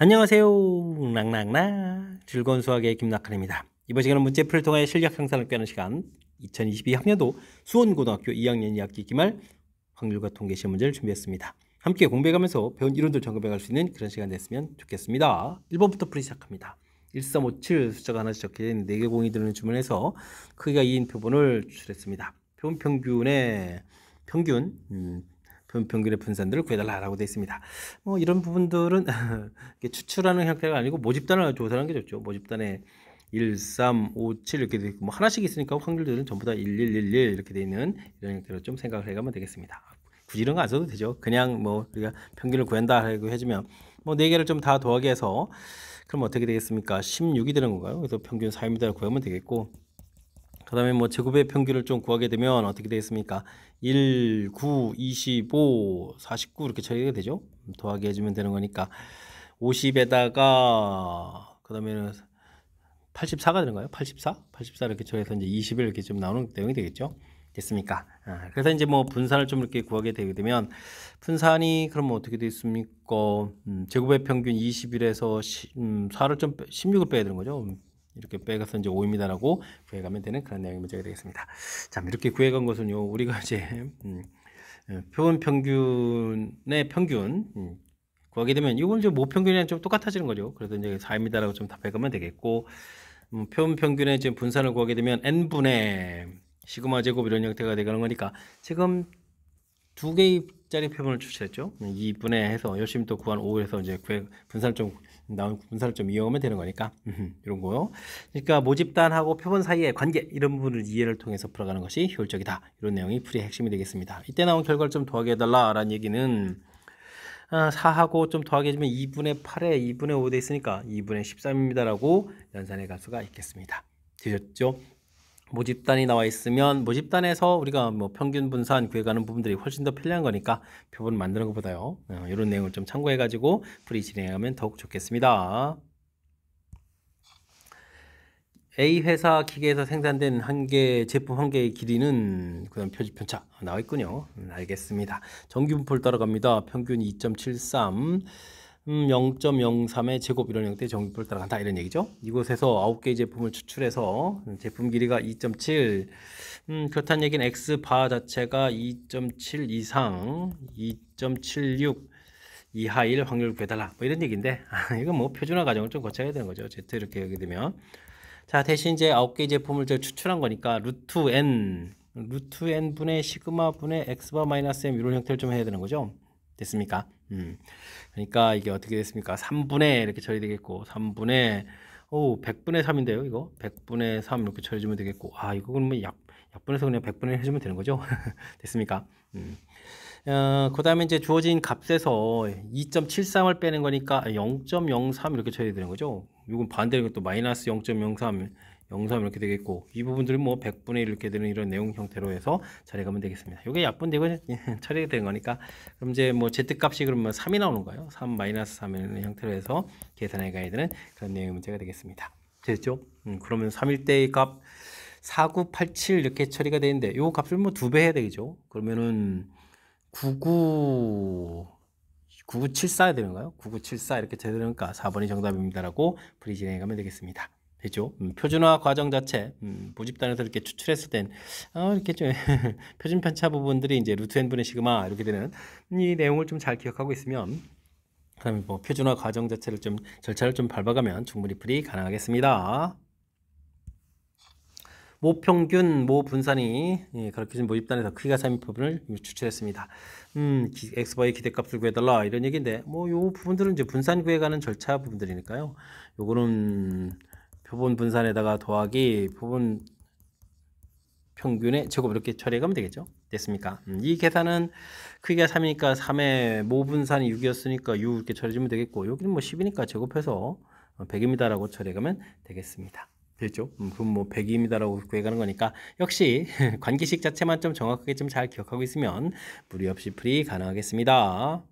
안녕하세요. 낭낭낭 즐거운 수학의 김낙한입니다. 이번 시간은 문제풀이를 통해 실력 향상을 꾀하는 시간 2022 학년도 수원고등학교 2학년 2학기 기말 확률과 통계 시험 문제를 준비했습니다. 함께 공부해가면서 배운 이론들 점검해갈 수 있는 그런 시간 됐으면 좋겠습니다. 1번부터 풀이 시작합니다. 1357 숫자가 하나씩 적혀있는 4개 공이 들어있는 주문에서 크기가 2인 표본을 추출했습니다. 표본 평균의 평균의 분산들을 구해달라고 되어 있습니다. 이런 부분들은 추출하는 형태가 아니고 모집단을 조사하는 게 좋죠. 모집단에 1, 3, 5, 7 이렇게 되어 있고 하나씩 있으니까 확률들은 전부 다 1, 1, 1, 1 이렇게 되어 있는 이런 형태로 좀 생각을 해가면 되겠습니다. 굳이 이런 거 안 써도 되죠. 그냥 우리가 평균을 구한다고 해주면 4개를 좀 다 더하기 해서 그럼 어떻게 되겠습니까? 16이 되는 건가요? 그래서 평균 4입니다. 구하면 되겠고, 그 다음에 제곱의 평균을 좀 구하게 되면 어떻게 되겠습니까? 1, 9, 25, 49 이렇게 처리가 되죠? 더하기 해주면 되는 거니까 50에다가 그 다음에는 84가 되는가요? 84 이렇게 처리해서 이제 20을 이렇게 좀 나오는 내용이 되겠죠? 됐습니까? 그래서 이제 분산을 좀 이렇게 구하게 되게 되면 분산이 그러면 어떻게 되겠습니까? 제곱의 평균 21에서 4를 좀 16을 빼야 되는 거죠? 이렇게 빼가서 이제 5입니다라고 구해가면 되는 그런 내용의 문제가 되겠습니다. 자, 이렇게 구해간 것은요, 우리가 이제 표본 평균의 평균 구하게 되면 이건 이제 모평균이랑 좀 똑같아지는 거죠. 그래서 이제 4입니다라고 좀 답해가면 되겠고, 표본 평균의 지금 분산을 구하게 되면 n분의 시그마 제곱 이런 형태가 되는 거니까 지금 2개짜리 표본을 추출했죠. 2분의 해서 열심히 또 구한 5에서 이제 분산을 좀 이용하면 되는 거니까 이런 거요. 그러니까 모집단하고 표본 사이의 관계 이런 부분을 이해를 통해서 풀어가는 것이 효율적이다. 이런 내용이 풀이의 핵심이 되겠습니다. 이때 나온 결과를 좀 더하게 해달라라는 얘기는 4하고 좀 더하게 해주면 2분의 8에 2분의 5 돼 있으니까 2분의 13입니다라고 연산해 갈 수가 있겠습니다. 되셨죠? 모집단이 나와 있으면 모집단에서 우리가 평균 분산 구해가는 부분들이 훨씬 더 편리한 거니까 표본 만드는 것보다요. 이런 내용을 좀 참고해 가지고 풀이 진행하면 더욱 좋겠습니다. A 회사 기계에서 생산된 제품 한 개의 길이는 그다음 표지 편차 나와 있군요. 알겠습니다. 정규 분포를 따라갑니다. 평균 2.73 0.03의 제곱 이런 형태의 정규분포를 따라간다 이런 얘기죠. 이곳에서 9개의 제품을 추출해서 제품 길이가 2.7 그렇다는 얘기는 X바 자체가 2.7 이상 2.76 이하일 확률을 구해달라 이런 얘기인데 이건 표준화 과정을 좀 거쳐야 되는 거죠. Z 이렇게 하게 되면 자, 대신 이제 9개의 제품을 추출한 거니까 루트 n 분의 시그마 분의 x바 마이너스 m 이런 형태를 좀 해야 되는 거죠. 됐습니까? 그러니까 이게 어떻게 됐습니까? 3분의 이렇게 처리되겠고 3분의 100분의 3인데요. 이거 100분의 3 이렇게 처리해주면 되겠고 이거 그러면 약분해서 그냥 100분의 해주면 되는 거죠. 됐습니까? 그 다음에 이제 주어진 값에서 2.73을 빼는 거니까 0.03 이렇게 처리해야 되는 거죠. 이건 반대로 또 마이너스 0.03 이렇게 되겠고 이 부분들은 100분의 1 이렇게 되는 이런 내용 형태로 해서 처리가면 되겠습니다. 이게 약분되고 처리가 되는 거니까 그럼 이제 z값이 그러면 3이 나오는 거예요. 3 마이너스 3 이런 형태로 해서 계산해 가야 되는 그런 내용의 문제가 되겠습니다. 됐죠? 그러면 3일 때의 값 4987 이렇게 처리가 되는데 이 값을 2배 해야 되겠죠. 그러면은 9974 해야 되는가요? 9974 이렇게 되니까 4번이 정답입니다라고 풀이 진행해 가면 되겠습니다. 됐죠? 표준화 과정 자체 모집단에서 이렇게 추출했을 땐 이렇게 좀 표준 편차 부분들이 이제 루트 n분의 시그마 이렇게 되는 이 내용을 좀 잘 기억하고 있으면 그다음에 표준화 과정 자체를 좀 절차를 좀 밟아가면 충분히 풀이 가능하겠습니다. 모평균, 모분산이 그렇게 모집단에서 크기가 3인 표본을 추출했습니다. x바의 기대값을 구해달라 이런 얘기인데 요 부분들은 이제 분산 구해가는 절차 부분들이니까요. 요거는 표본 분산에다가 더하기 표본 평균의 제곱 이렇게 처리해가면 되겠죠. 됐습니까? 이 계산은 크기가 3이니까 3에 모분산이 6이었으니까 6 이렇게 처리해주면 되겠고 여기는 10이니까 제곱해서 100입니다라고 처리해가면 되겠습니다. 됐죠? 그럼 100입니다라고 구해가는 거니까 역시 관계식 자체만 좀 정확하게 좀 잘 기억하고 있으면 무리 없이 풀이 가능하겠습니다.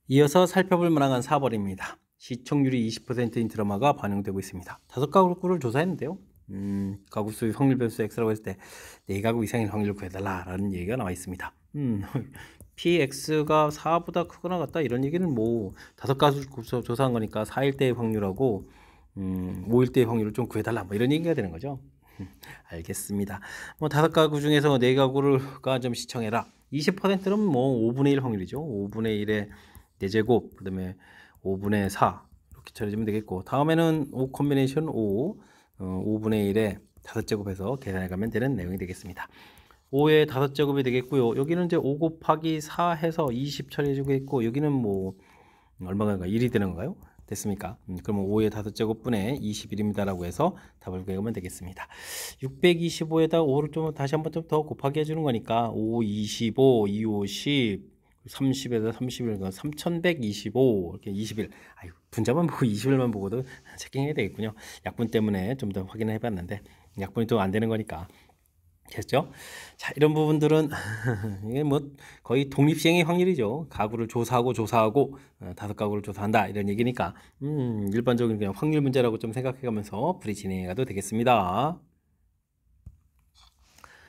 이어서 살펴볼 만한 4번입니다. 시청률이 20%인 드라마가 반영되고 있습니다. 5가구를 조사했는데요. 가구수의 확률 변수 x라고 했을 때 4가구 이상의 확률을 구해달라는 얘기가 나와 있습니다. px가 4보다 크거나 같다 이런 얘기는 뭐 다섯 가수 조사한 거니까 4일대의 확률하고 5일대의 확률을 좀 구해달라 뭐 이런 얘기가 되는 거죠. 알겠습니다. 뭐 다섯 가구 중에서 네 가구가 좀 시청해라. 20%는 뭐 5분의 1 확률이죠. 5분의 1의 4제곱 그다음에 5분의 4 이렇게 처리해주면 되겠고, 다음에는 5 콤비네이션 5분의 1에 5제곱해서 계산해가면 되는 내용이 되겠습니다. 5의 5제곱이 되겠고요. 여기는 이제 5 곱하기 4 해서 20 처리해주고 있고, 여기는 뭐 얼마가 1이 되는 건가요? 됐습니까? 그러면 5의 5제곱분의 21입니다라고 해서 답을 구해보면 되겠습니다. 625에다 5를 좀 다시 한번 좀 더 곱하기 해주는 거니까 5, 25, 2, 5, 10, 30에다 31, 3125 이렇게 21. 아유, 분자만 보고 21만 보고도 체킹해야 되겠군요. 약분 때문에 좀 더 확인을 해봤는데 약분이 또 안 되는 거니까. 됐죠? 자, 이런 부분들은 이게 뭐 거의 독립시행의 확률이죠. 가구를 조사하고 다섯 가구를 조사한다 이런 얘기니까 일반적인 그냥 확률 문제라고 좀 생각해가면서 풀이 진행해가도 되겠습니다.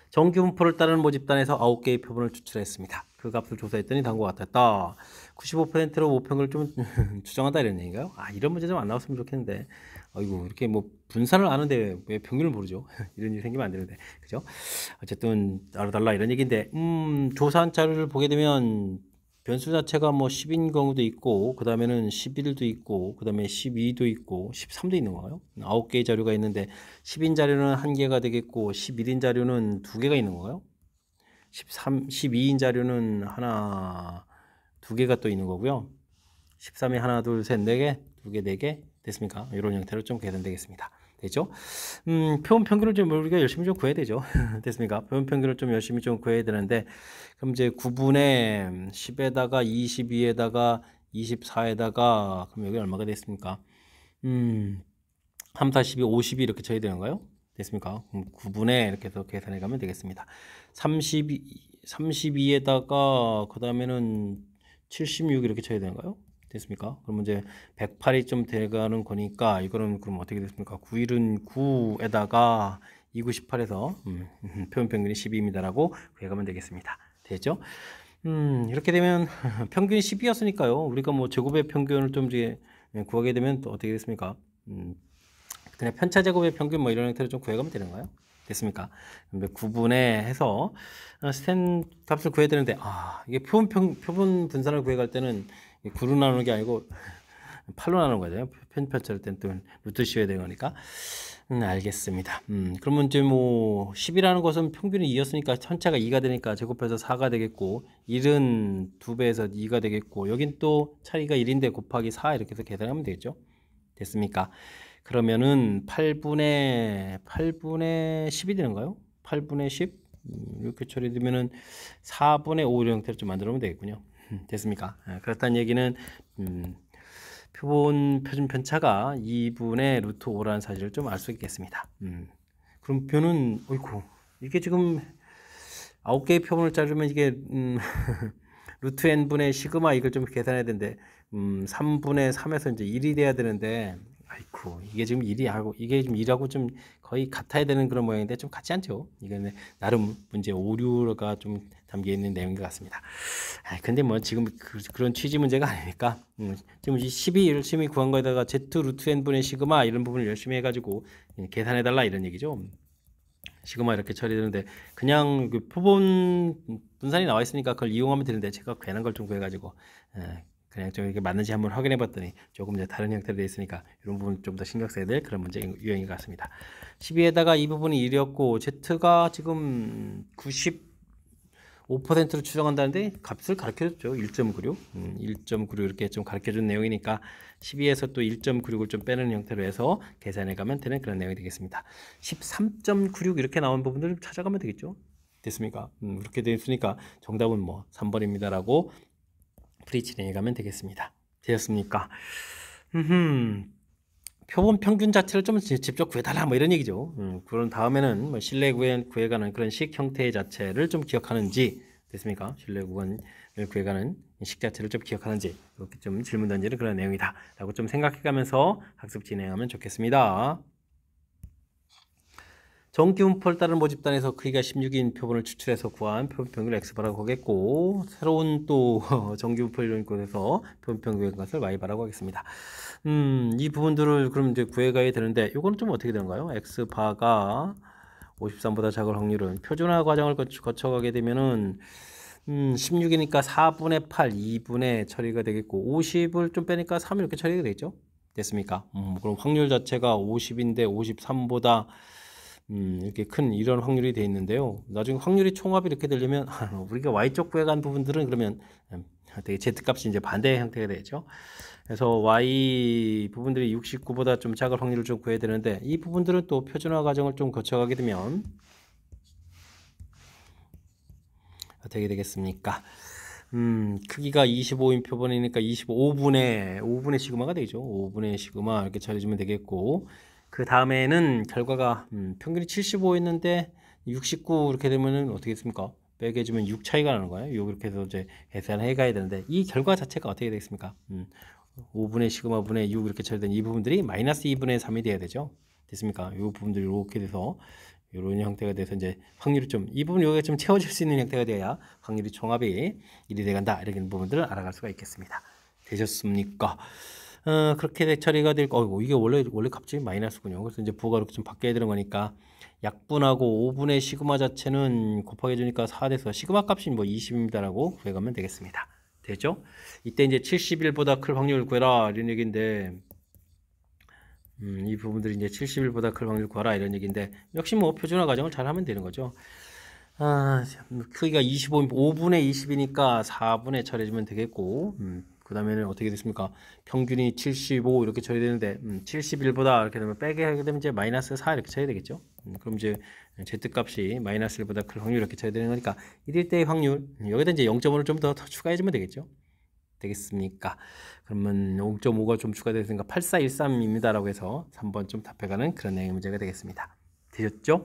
정규 분포를 따르는 모집단에서 9개의 표본을 추출했습니다. 그 값을 조사했더니 다음과 같았다. 95%로 모평을 좀 추정한다 이런 얘기인가요? 아, 이런 문제 좀 안 나왔으면 좋겠는데. 아이고, 이렇게 뭐 분산을 아는데 왜 평균을 모르죠? 이런 일이 생기면 안 되는데, 그죠? 어쨌든 다르달라 이런 얘기인데, 조사한 자료를 보게 되면 변수 자체가 뭐 10인 경우도 있고, 그 다음에는 11도 있고, 그 다음에 12도 있고, 13도 있는 건가요? 9개의 자료가 있는데 10인 자료는 1개가 되겠고 11인 자료는 2개가 있는 건가요? 12인 자료는 하나, 2개가 또 있는 거고요. 13에 하나, 둘, 셋, 4개, 2개, 4개 됐습니까? 이런 형태로 좀 계산되겠습니다. 됐죠? 표본 평균을 좀 우리가 열심히 좀 구해야 되죠. 됐습니까? 표본 평균을 좀 열심히 좀 구해야 되는데, 그럼 이제 9분의 10에다가 22에다가 24에다가 그럼 여기 얼마가 됐습니까? 3, 4, 12, 50이 이렇게 쳐야 되는가요? 됐습니까? 그럼 9분의 이렇게 해서 계산해 가면 되겠습니다. 32에다가 그 다음에는 76 이렇게 쳐야 되는가요? 됐습니까? 그러면 이제 108이 좀 돼가는 거니까 이거는 그럼 어떻게 됐습니까? 9일은 9에다가 2, 9, 18에서 표본 평균이 12입니다라고 구해가면 되겠습니다. 됐죠? 이렇게 되면 평균이 10이었으니까요. 우리가 뭐 제곱의 평균을 좀 이제 구하게 되면 또 어떻게 됐습니까? 그냥 편차 제곱의 평균 뭐 이런 형태로 좀 구해가면 되는 거예요. 됐습니까? 9분의 해서 스탠 값을 구해야 되는데, 이게 표본 분산을 구해갈 때는 9로 나누는 게 아니고 8로 나누는 거죠. 편차를 땐 또 루트 씌워야 되는 거니까. 알겠습니다. 그러면 이제 뭐 10이라는 것은 평균이 2였으니까 편차가 2가 되니까 제곱해서 4가 되겠고, 1은 2배에서 2가 되겠고, 여긴 또 차이가 1인데 곱하기 4 이렇게 해서 계산하면 되겠죠. 됐습니까? 그러면은 8분의 10이 되는가요? 8분의 10 이렇게 처리되면은 4분의 5 형태로 좀 만들어 놓으면 되겠군요. 됐습니까? 그렇다는 얘기는 표본 표준 편차가 2분의 루트 5라는 사실을 좀 알 수 있겠습니다. 그럼 표는 어이구, 이게 지금 9개의 표본을 자르면 이게 루트 n분의 시그마 이걸 좀 계산해야 되는데 3분의 3에서 이제 1이 돼야 되는데, 아이쿠, 이게 지금 1이하고 이게 지금 1하고 좀 거의 같아야 되는 그런 모양인데 좀 같지 않죠? 이거는 나름 문제 오류가 좀 담겨 있는 내용인 것 같습니다. 근데 뭐 지금 그런 취지 문제가 아니니까 지금 12 열심히 구한 거에다가 z 루트 n분의 시그마 이런 부분을 열심히 해가지고 계산해 달라 이런 얘기죠. 시그마 이렇게 처리되는데 그냥 그 표본 분산이 나와 있으니까 그걸 이용하면 되는데 제가 괜한 걸 좀 구해가지고 그냥 좀 이렇게 맞는지 한번 확인해 봤더니 조금 이제 다른 형태로 되어 있으니까 이런 부분 좀 더 신경 써야 될 그런 문제 유형인 것 같습니다. 12에다가 이 부분이 1이었고 z가 지금 95%로 추정한다는데 값을 가르쳐줬죠. 1.96 1.96 이렇게 좀 가르쳐준 내용이니까 12에서 또 1.96을 좀 빼는 형태로 해서 계산해 가면 되는 그런 내용이 되겠습니다. 13.96 이렇게 나온 부분들을 찾아가면 되겠죠. 됐습니까? 그렇게 되어 있으니까 정답은 뭐 3번입니다라고 풀이 진행해 가면 되겠습니다. 되었습니까? 표본 평균 자체를 좀 직접 구해달라 뭐 이런 얘기죠. 그런 다음에는 뭐 실내 구해가는 그런 식 형태의 자체를 좀 기억하는지, 됐습니까? 실내 구간을 구해가는 식 자체를 좀 기억하는지 이렇게 좀 질문 던지는 그런 내용이다 라고 좀 생각해가면서 학습 진행하면 좋겠습니다. 정기분포를 따른 모집단에서 크기가 16인 표본을 추출해서 구한 표본평균을 x바라고 하겠고, 새로운 또 정기분포 이런 곳에서 표본평균의 것을 y바라고 하겠습니다. 이 부분들을 그럼 이제 구해가야 되는데, 이거는 좀 어떻게 되는가요? x바가 53보다 작을 확률은 표준화 과정을 거쳐가게 되면은 16이니까 4분의 8, 2분의 처리가 되겠고 50을 좀 빼니까 3 이렇게 처리가 되겠죠? 됐습니까? 그럼 확률 자체가 50인데 53보다 이렇게 큰 이런 확률이 되어 있는데요. 나중에 확률이 총합이 이렇게 되려면 우리가 y쪽 구해간 부분들은 그러면 되게 z값이 이제 반대 형태가 되죠. 그래서 y 부분들이 69보다 좀 작을 확률을 좀 구해야 되는데 이 부분들은 또 표준화 과정을 좀 거쳐가게 되면 어떻게 되겠습니까? 크기가 25인 표본이니까 5분의 시그마가 되죠. 5분의 시그마 이렇게 처리해주면 되겠고, 그 다음에는 결과가 평균이 75였는데 69 이렇게 되면은 어떻게 됐습니까? 빼게 해주면 6 차이가 나는 거예요. 이렇게 해서 이제 계산해 가야 되는데 이 결과 자체가 어떻게 되겠습니까? 5분의 시그마 분의 6 이렇게 처리된 이 부분들이 마이너스 2분의 3이 돼야 되죠. 됐습니까? 이 부분들이 이렇게 돼서 이런 형태가 돼서 이제 확률이 좀 이 부분 여기가 좀 채워질 수 있는 형태가 돼야 확률이 총합이 1이 돼간다 이런 부분들을 알아갈 수가 있겠습니다. 되셨습니까? 그렇게 처리가 될 거. 이게 원래 값이 마이너스군요. 그래서 이제 부호가 이렇게 좀 바뀌어야 되는 거니까 약분하고 5분의 시그마 자체는 곱하기 해주니까 4 돼서 시그마 값이 뭐 20입니다라고 구해가면 되겠습니다. 되죠? 이때 이제 71보다 클 확률을 구해라 이런 얘기인데. 이 부분들이 이제 70일보다 클 확률 구하라 이런 얘기인데 역시 뭐 표준화 과정을 잘 하면 되는 거죠. 크기가 5분의 20이니까 4분의 처리해주면 되겠고, 그 다음에는 어떻게 됐습니까? 평균이 75 이렇게 처리되는데 71보다 이렇게 되면 빼게 하게 되면 이제 마이너스 4 이렇게 처리 되겠죠. 그럼 이제 z값이 마이너스 1보다 클 확률 이렇게 처리되는 거니까 1일 때의 확률 여기다 이제 0.5를 좀 더 추가해주면 되겠죠. 되겠습니까? 그러면 5.5가 좀 추가되니까 8413입니다라고 해서 3번 좀 답해가는 그런 내용의 문제가 되겠습니다. 되셨죠?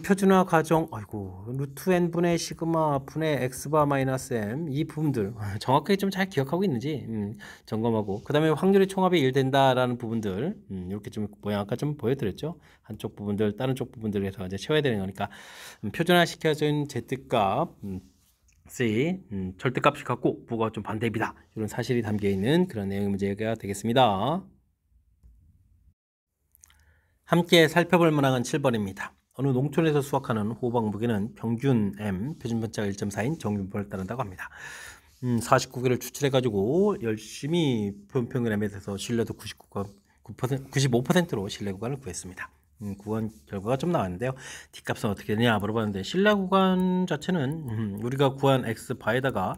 표준화 과정, 아이고, 루트 n분의 시그마 분의 x바 마이너스 m 이 부분들 정확하게 좀 잘 기억하고 있는지 점검하고 그 다음에 확률의 총합이 1 된다라는 부분들 이렇게 좀 모양 아까 좀 보여드렸죠. 한쪽 부분들 다른 쪽 부분들에서 이제 채워야 되는 거니까 표준화 시켜준 z값 C, 절대값이 같고 부호가 좀 반대입니다. 이런 사실이 담겨 있는 그런 내용의 문제가 되겠습니다. 함께 살펴볼 문항은 7번입니다. 어느 농촌에서 수확하는 호박 무게는 평균 M, 표준편차가 1.4인 정균분포를 따른다고 합니다. 49개를 추출해가지고 열심히 평균 M에 대해서 신뢰도 95%로 신뢰 구간을 구했습니다. 구간 결과가 좀 나왔는데요. D값은 어떻게 되냐 물어봤는데 신뢰 구간 자체는 우리가 구한 X바에다가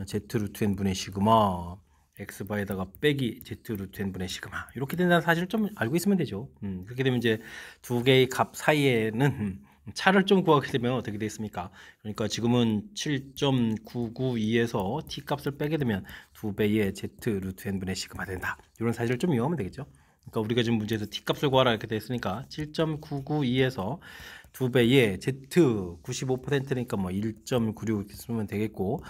Z 루트 N분의 시그마 X바에다가 빼기 Z 루트 N분의 시그마 이렇게 된다는 사실을 좀 알고 있으면 되죠. 그렇게 되면 이제 두 개의 값 사이에는 차를 좀 구하게 되면 어떻게 되겠습니까? 그러니까 지금은 7.992에서 T값을 빼게 되면 2배의 Z 루트 N분의 시그마 된다. 이런 사실을 좀 이용하면 되겠죠. 그러니까 우리가 지금 문제에서 T값을 구하라 이렇게 됐으니까 7.992에서 2배의 Z 95%니까 뭐 1.96 이렇게 쓰면 되겠고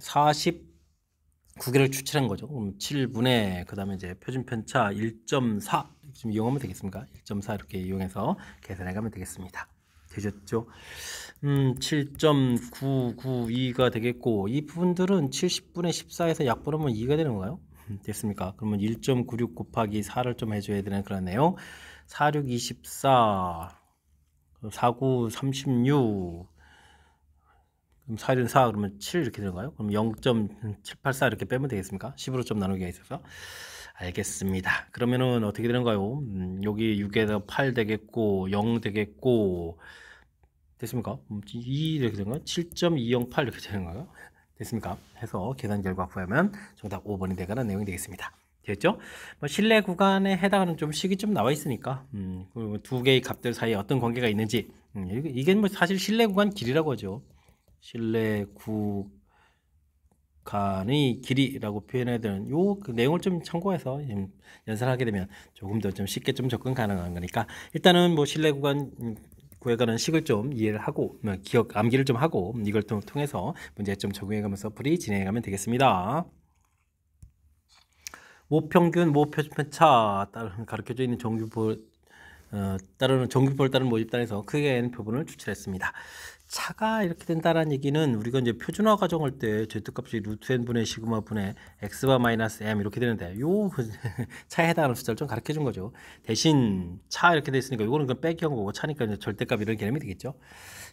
49개를 추출한 거죠. 그럼 7분의 그 다음에 이제 표준편차 1.4 좀 이용하면 되겠습니까? 1.4 이렇게 이용해서 계산해 가면 되겠습니다. 되셨죠? 7.992가 되겠고 이 부분들은 70분의 14에서 약분하면 2가 되는 건가요? 됐습니까? 그러면 1.96 곱하기 4를 좀 해줘야 되는 그런 내용. 46 24 49 36 그럼 4는 4 그러면 7 이렇게 되는가요? 그럼 0.784 이렇게 빼면 되겠습니까? 10으로 좀 나누기가 있어서 알겠습니다. 그러면은 어떻게 되는가요? 여기 6에다 8 되겠고 0 되겠고 됐습니까? 2 이렇게 되는가요? 7.208 이렇게 되는가요? 됐습니까? 해서 계산 결과 구하면 정답 5번이 되가는 내용이 되겠습니다. 됐죠? 뭐 실내 구간에 해당하는 좀 식이 좀 나와 있으니까 그리고 두 개의 값들 사이에 어떤 관계가 있는지 이게 뭐 사실 실내 구간 길이라고 하죠. 실내 구간의 길이라고 표현해야 되는 그 내용을 좀 참고해서 연산하게 되면 조금 더 좀 쉽게 좀 접근 가능한 거니까 일단은 뭐 실내 구간 구해가는 식을 좀 이해를 하고 기억 암기를 좀 하고 이걸 통해서 문제 좀 적용해가면서 풀이 진행해가면 되겠습니다. 모평균 모표준편차 가르쳐져 있는 정규분 따르는 정규표를 따르는 모집단에서 크게 N 표본을 추출했습니다. 차가 이렇게 된다는 얘기는 우리가 이제 표준화 가정할 때 Z값이 루트 N분의 시그마 분의 X바 마이너스 M 이렇게 되는데 요 차에 해당하는 숫자를 좀 가르쳐 준 거죠. 대신 차 이렇게 돼 있으니까 요거는 그냥 빼기 한 거고 차니까 이제 절대값 이런 개념이 되겠죠.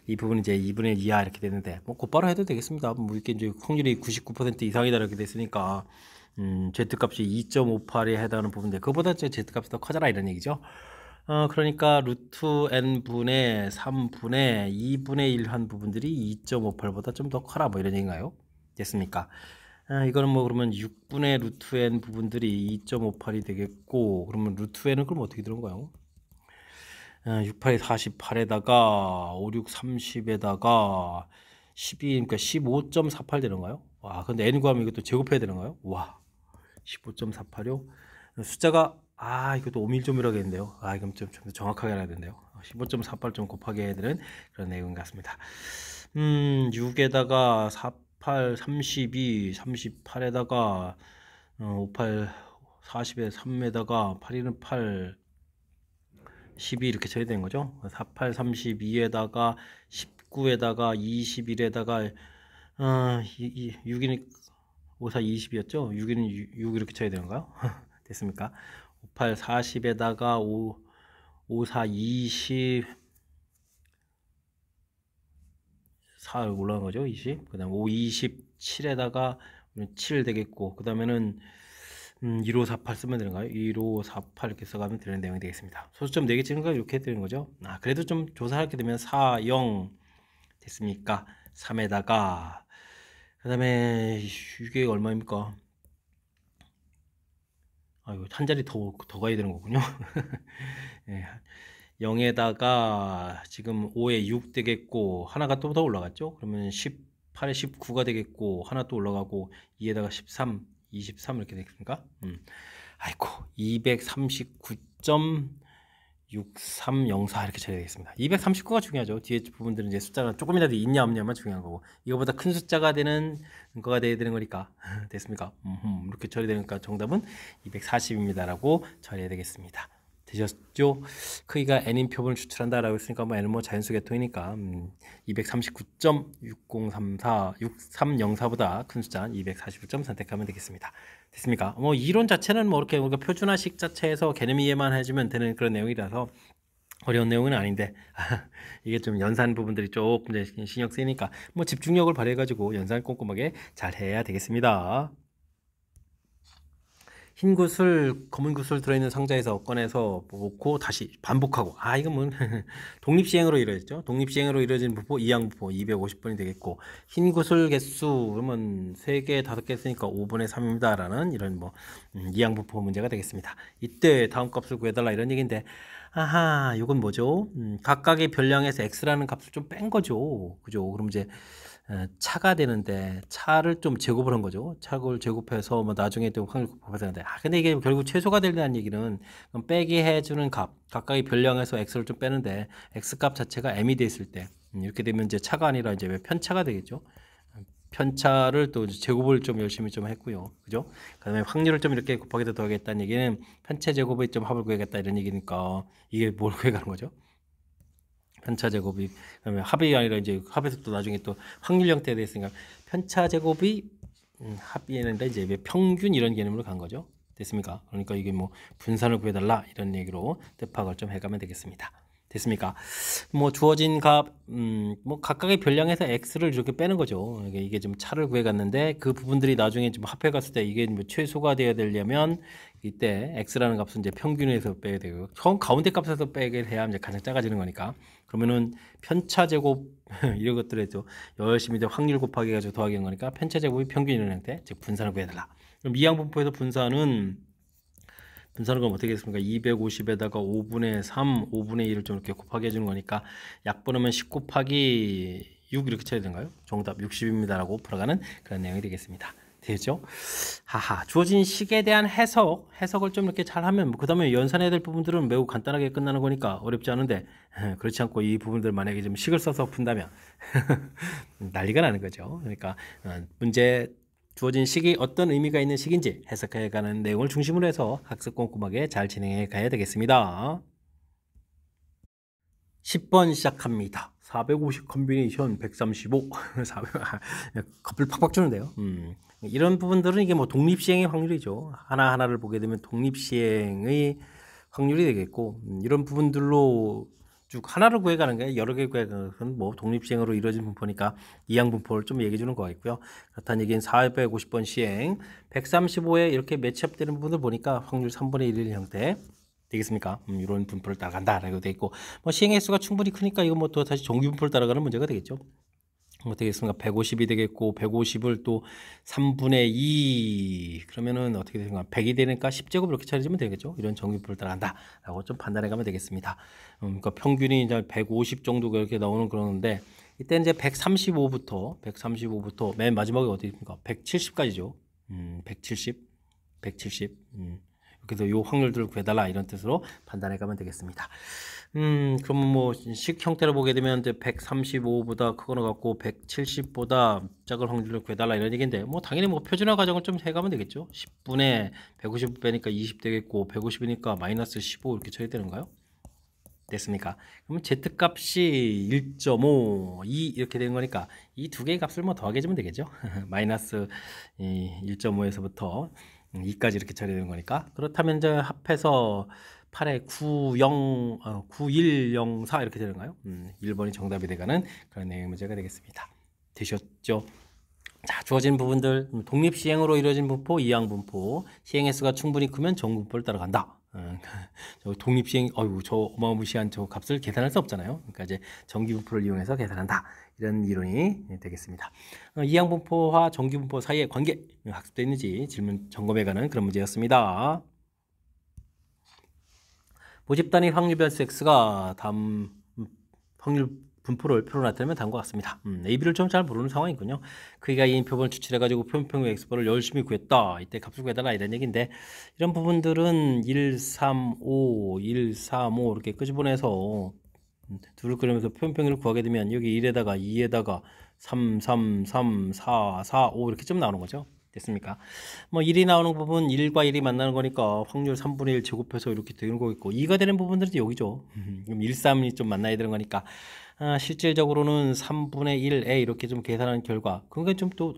이 부분은 이제 2분의 2하 이렇게 되는데 뭐 곧바로 해도 되겠습니다. 뭐 이렇게 이제 확률이 99% 이상이다 이렇게 됐으니까 Z값이 2.58에 해당하는 부분인데 그보다 Z값이 더 커져라 이런 얘기죠. 그러니까 루트 n분의 3분의 2분의 1 한 부분들이 2.58보다 좀 더 커라 뭐 이런 얘기인가요? 됐습니까? 이거는 뭐 그러면 6분의 루트 n 부분들이 2.58이 되겠고 그러면 루트 n은 그럼 어떻게 들어온가요? 6, 8이 48에다가 5, 6, 30에다가 12, 그러니까 15.48 되는가요? 와, 근데 n 구하면 이것도 제곱해야 되는가요? 와, 15.48요? 숫자가 이것도 오밀조밀하겠는데요. 이건 좀 더 정확하게 알아야 되는데요. 15.48 좀 곱하게 해야 되는 그런 내용 같습니다. 6에다가 48, 32, 38에다가 58, 40에 3에다가 8이는 8, 12 이렇게 쳐야 되는 거죠. 48, 32에다가 19에다가 21에다가 6이니 54, 20이었죠. 6이는 6 이렇게 쳐야 되는가요? 됐습니까? 58, 40에다가 54, 20 4 올라간 거죠. 20. 그 다음 5, 27에다가 7 되겠고 그 다음에는 1548 쓰면 되는가요? 1548 이렇게 써가면 되는 내용이 되겠습니다. 소수점 4개 찍는 거 이렇게 되는 거죠. 그래도 좀 조사하게 되면 4, 0 됐습니까? 3에다가 그 다음에 이게 얼마입니까? 이거 한 자리 더 가야 되는 거군요. 예, 0에다가 지금 5에 6 되겠고 하나가 또 더 올라갔죠. 그러면 18에 19가 되겠고 하나 또 올라가고 2에다가 13, 23 이렇게 되겠습니까? 아이고 239.6304 이렇게 쳐야 되겠습니다. 239가 중요하죠. 뒤에 부분들은 이제 숫자가 조금이라도 있냐 없냐만 중요한 거고 이거보다 큰 숫자가 되는 거가 돼야 되는 거니까 됐습니까? 이렇게 처리되니까 정답은 240입니다 라고 처리해야 되겠습니다. 되셨죠? 크기가 n인 표본을 추출한다 라고 했으니까 뭐 n은 뭐 자연수 계통이니까 239.6034 큰 숫자 241점 선택하면 되겠습니다. 됐습니까? 뭐 이론 자체는 뭐 이렇게 우리가 표준화식 자체에서 개념 이해만 해주면 되는 그런 내용이라서 어려운 내용은 아닌데 이게 좀 연산 부분들이 조금 이제 신경 쓰이니까 뭐 집중력을 발휘해가지고 연산을 꼼꼼하게 잘 해야 되겠습니다. 흰 구슬, 검은 구슬 들어있는 상자에서 꺼내서 놓고 다시 반복하고 이건 뭐 독립시행으로 이루어졌죠. 독립시행으로 이루어진 부포, 이항부포 250번이 되겠고 흰 구슬 개수 그러면 3개, 5개 쓰니까 5분의 3입니다 라는 이런 뭐 이항부포 문제가 되겠습니다. 이때 다음 값을 구해달라 이런 얘기인데 이건 뭐죠? 각각의 별량에서 x라는 값을 좀 뺀 거죠. 그죠? 그럼 이제 차가 되는데 차를 좀 제곱을 한 거죠. 차를 제곱해서 뭐 나중에 또 확률 곱해야 되는데 근데 이게 결국 최소가 된다는 얘기는 빼기 해주는 값 각각의 별량에서 x를 좀 빼는데 x 값 자체가 m이 돼 있을 때 이렇게 되면 이제 차가 아니라 이제 편차가 되겠죠. 편차를 또 제곱을 좀 열심히 좀 했고요. 그죠? 그 다음에 확률을 좀 이렇게 곱하기 더하겠다는 얘기는 편차 제곱의 좀 합을 구하겠다 이런 얘기니까 이게 뭘 구해가는 거죠? 편차 제곱이 그다음에 합이 아니라 이제 합에서 또 나중에 또 확률 형태가 됐으니까 편차 제곱이 합이 아니라 이제 평균 이런 개념으로 간 거죠. 됐습니까? 그러니까 이게 뭐 분산을 구해달라 이런 얘기로 뜻파악을 좀 해가면 되겠습니다. 됐습니까? 뭐 주어진 값, 뭐 각각의 별량에서 x를 이렇게 빼는 거죠. 이게 좀 차를 구해갔는데 그 부분들이 나중에 좀 합해갔을 때 이게 뭐 최소가 되어야 되려면 이때 x라는 값은 이제 평균에서 빼야 되고 처음 가운데 값에서 빼게 해야 이제 가장 작아지는 거니까 그러면은 편차 제곱 이런 것들에 또 열심히 확률 곱하기 해가지고 더하기 한 거니까 편차 제곱이 평균이라는 형태, 즉 분산을 구해달라. 그럼 이항분포에서 분산은 그럼 어떻게 됐습니까? 250에다가 5분의 3, 5분의 1을 좀 이렇게 곱하기 해주는 거니까 약 번호면 10 곱하기 6 이렇게 쳐야 되는가요? 정답 60입니다 라고 풀어가는 그런 내용이 되겠습니다. 되죠? 주어진 식에 대한 해석을 좀 이렇게 잘 하면 그 다음에 연산해야 될 부분들은 매우 간단하게 끝나는 거니까 어렵지 않은데 그렇지 않고 이 부분들 만약에 좀 식을 써서 푼다면 난리가 나는 거죠. 그러니까 문제 주어진 식이 어떤 의미가 있는 식인지 해석해가는 내용을 중심으로 해서 학습 꼼꼼하게 잘 진행해 가야 되겠습니다. 10번 시작합니다. 450 컨비네이션 135 커플 팍팍 주는데요. 이런 부분들은 이게 뭐 독립시행의 확률이죠. 하나하나를 보게 되면 독립시행의 확률이 되겠고, 이런 부분들로 쭉 하나를 구해가는 게 여러 개 구해가는 건 뭐 독립시행으로 이루어진 분포니까 이항분포를 좀 얘기해 주는 거 같고요. 그렇다는 얘기는 450번 시행 135에 이렇게 매치업되는 부분을 보니까 확률 3분의 1의 형태 되겠습니까? 이런 분포를 따라간다라고 되어 있고, 뭐 시행 횟수가 충분히 크니까 이거 뭐 또 다시 정규 분포를 따라가는 문제가 되겠죠. 뭐 되겠습니까? 150이 되겠고, 150을 또 3분의 2 그러면은 어떻게 되는가? 100이 되니까 10제곱 이렇게 차려지면 되겠죠. 이런 정규 분포를 따라간다라고 좀 판단해 가면 되겠습니다. 그러니까 평균이 이제 150 정도가 이렇게 나오는 그러는데, 이때 이제 135부터 맨 마지막에 어디입니까? 170까지죠. 170. 그래서 요 확률들을 구해달라 이런 뜻으로 판단해 가면 되겠습니다. 그러면 뭐 식 형태로 보게 되면 이제 135보다 크거나 같고 170보다 작은 확률을 구해달라 이런 얘기인데, 뭐 당연히 뭐 표준화 과정을 좀 해가면 되겠죠. 10분의 150 빼니까 20 되겠고 150이니까 마이너스 15 이렇게 쳐야 되는가요? 됐습니까? 그러면 z값이 1.5, 2 이렇게 되는 거니까 이 두 개의 값을 뭐 더하게 해주면 되겠죠. 마이너스 1.5에서부터 2까지 이렇게 처리되는 거니까. 그렇다면 이제 합해서 8에 9104 이렇게 되는가요? 1번이 정답이 돼가는 그런 내용의 문제가 되겠습니다. 되셨죠? 자, 주어진 부분들 독립시행으로 이루어진 분포, 이항분포, 시행횟수가 충분히 크면 정분포를 따라간다. 저 독립시행, 저 어마무시한 저 값을 계산할 수 없잖아요. 그러니까 이제 정기분포를 이용해서 계산한다. 이런 이론이 되겠습니다. 이항분포와 정기분포 사이의 관계 학습되어 있는지 질문 점검해가는 그런 문제였습니다. 모집 단위 확률 변수 x가 다음 확률 분포를 표로 나타내면 다음과 같습니다. A, B를 좀 잘 모르는 상황이군요. 크기가 2인 표본을 추출해가지고 표본평균 x번을 열심히 구했다. 이때 값을 구해달라 이런 얘기인데, 이런 부분들은 1, 3, 5 이렇게 끄집어내서 둘을 그리면서 표본평균을 구하게 되면 여기 1에다가 2에다가 3, 4, 5 이렇게 좀 나오는 거죠. 됐습니까? 뭐 1이 나오는 부분 1과 1이 만나는 거니까 확률 3분의 1 제곱해서 이렇게 되는 거겠고, 2가 되는 부분들은 여기죠. 그럼 1, 3이 좀 만나야 되는 거니까 실질적으로는 3분의 1에 이렇게 좀 계산한 결과, 그게 좀 또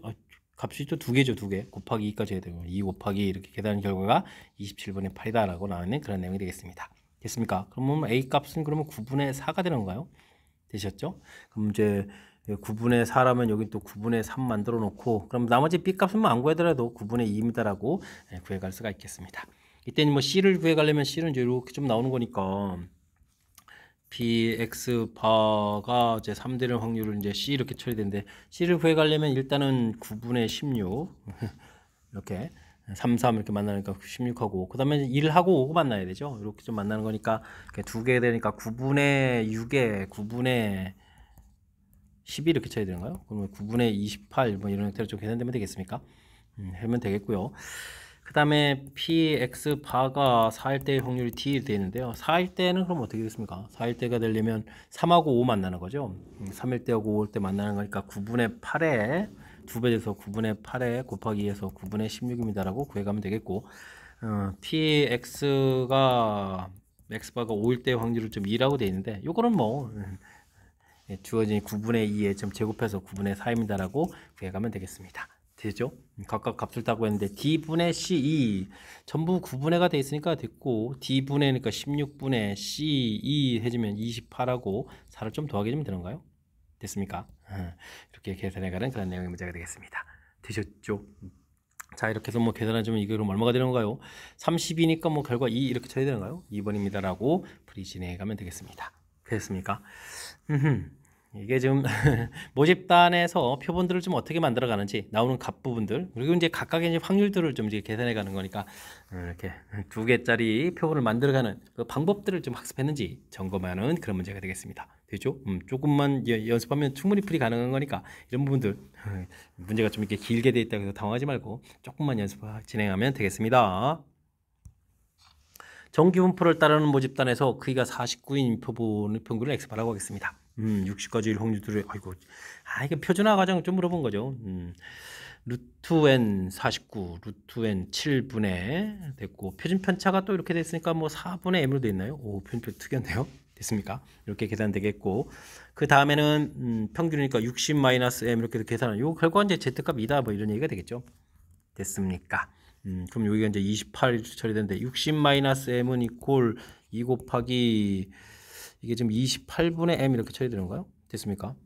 값이 또 두 개죠. 두 개 곱하기 2까지 해야 되고, 2 곱하기 이렇게 계산한 결과가 27분의 8이다 라고 나오는 그런 내용이 되겠습니다. 됐습니까? 그러면 A 값은 그러면 9분의 4가 되는 건가요? 되셨죠? 그럼 이제 9분의 4라면 여기 또 9분의 3 만들어 놓고, 그럼 나머지 B 값은 안 구하더라도 9분의 2입니다라고 구해갈 수가 있겠습니다. 이때는 뭐 C를 구해가려면 C는 이제 이렇게 좀 나오는 거니까 Bx 바가 이제 3되는 확률을 이제 C 이렇게 처리되는데, C를 구해가려면 일단은 9분의 16 이렇게 3, 3 이렇게 만나니까 16하고, 그 다음에 1하고 5가 만나야 되죠. 이렇게 좀 만나는 거니까 두 개 되니까 9분의 6에 9분의 12 이렇게 쳐야 되는가요? 그러면 9분의 28 뭐 이런 형태로 좀 계산되면 되겠습니까? 하면 되겠고요. 그 다음에 px 바가 4일 때의 확률이 d 되어 있는데요. 4일 때는 그럼 어떻게 되겠습니까? 4일 때가 되려면 3하고 5 만나는 거죠. 3일 때하고 5일 때 만나는 거니까 9분의 8에 2배 돼서 9분의 8에 곱하기 해서 9분의 16입니다 라고 구해가면 되겠고, px가 x바가 5일 때의 확률을 좀 2라고 되어 있는데, 요거는 뭐 주어진 9분의 2에 좀 제곱해서 9분의 4입니다 라고 구해가면 되겠습니다. 되죠? 각각 값을 따고 했는데 D분의 C2 전부 9분의가 돼 있으니까 됐고, D분의니까 16분의 C2 해주면 28하고 4를 좀 더하게 해주면 되는가요? 됐습니까? 이렇게 계산해가는 그런 내용의 문제가 되겠습니다. 되셨죠? 자, 이렇게 해서 뭐 계산해주면 이게 그럼 얼마가 되는 건가요? 30이니까 뭐 결과 2 이렇게 쳐야 되는가요? 2번입니다 라고 풀이 진행해가면 되겠습니다. 됐습니까? 이게 지금 모집단에서 표본들을 좀 어떻게 만들어 가는지, 나오는 값 부분들, 그리고 이제 각각의 이제 확률들을 좀 이제 계산해 가는 거니까, 이렇게 두 개짜리 표본을 만들어 가는 그 방법들을 좀 학습했는지 점검하는 그런 문제가 되겠습니다. 되죠? 조금만 연습하면 충분히 풀이 가능한 거니까, 이런 부분들 문제가 좀 이렇게 길게 돼 있다고 해서 당황하지 말고 조금만 연습 진행하면 되겠습니다. 정기분포를 따르는 모집단에서 크기가 49인 표본의 평균을 x바라고 하겠습니다. 60가지일 확률들을, 이게 표준화 과정을 좀 물어본 거죠. 루트 n 49, 루트 n 7분의 됐고, 표준 편차가 또 이렇게 됐으니까 뭐 4분의 m으로 돼 있나요? 오, 표준 특이한데요. 됐습니까? 이렇게 계산되겠고, 그 다음에는 평균이니까 60-m 이렇게 계산하는 요 결과는 이제 z값 2다 뭐 이런 얘기가 되겠죠. 됐습니까? 그럼 여기가 이제 28 처리되는데 60-m은 이퀄 2 곱하기 이게 지금 28분의 m 이렇게 처리되는 거예요. 됐습니까?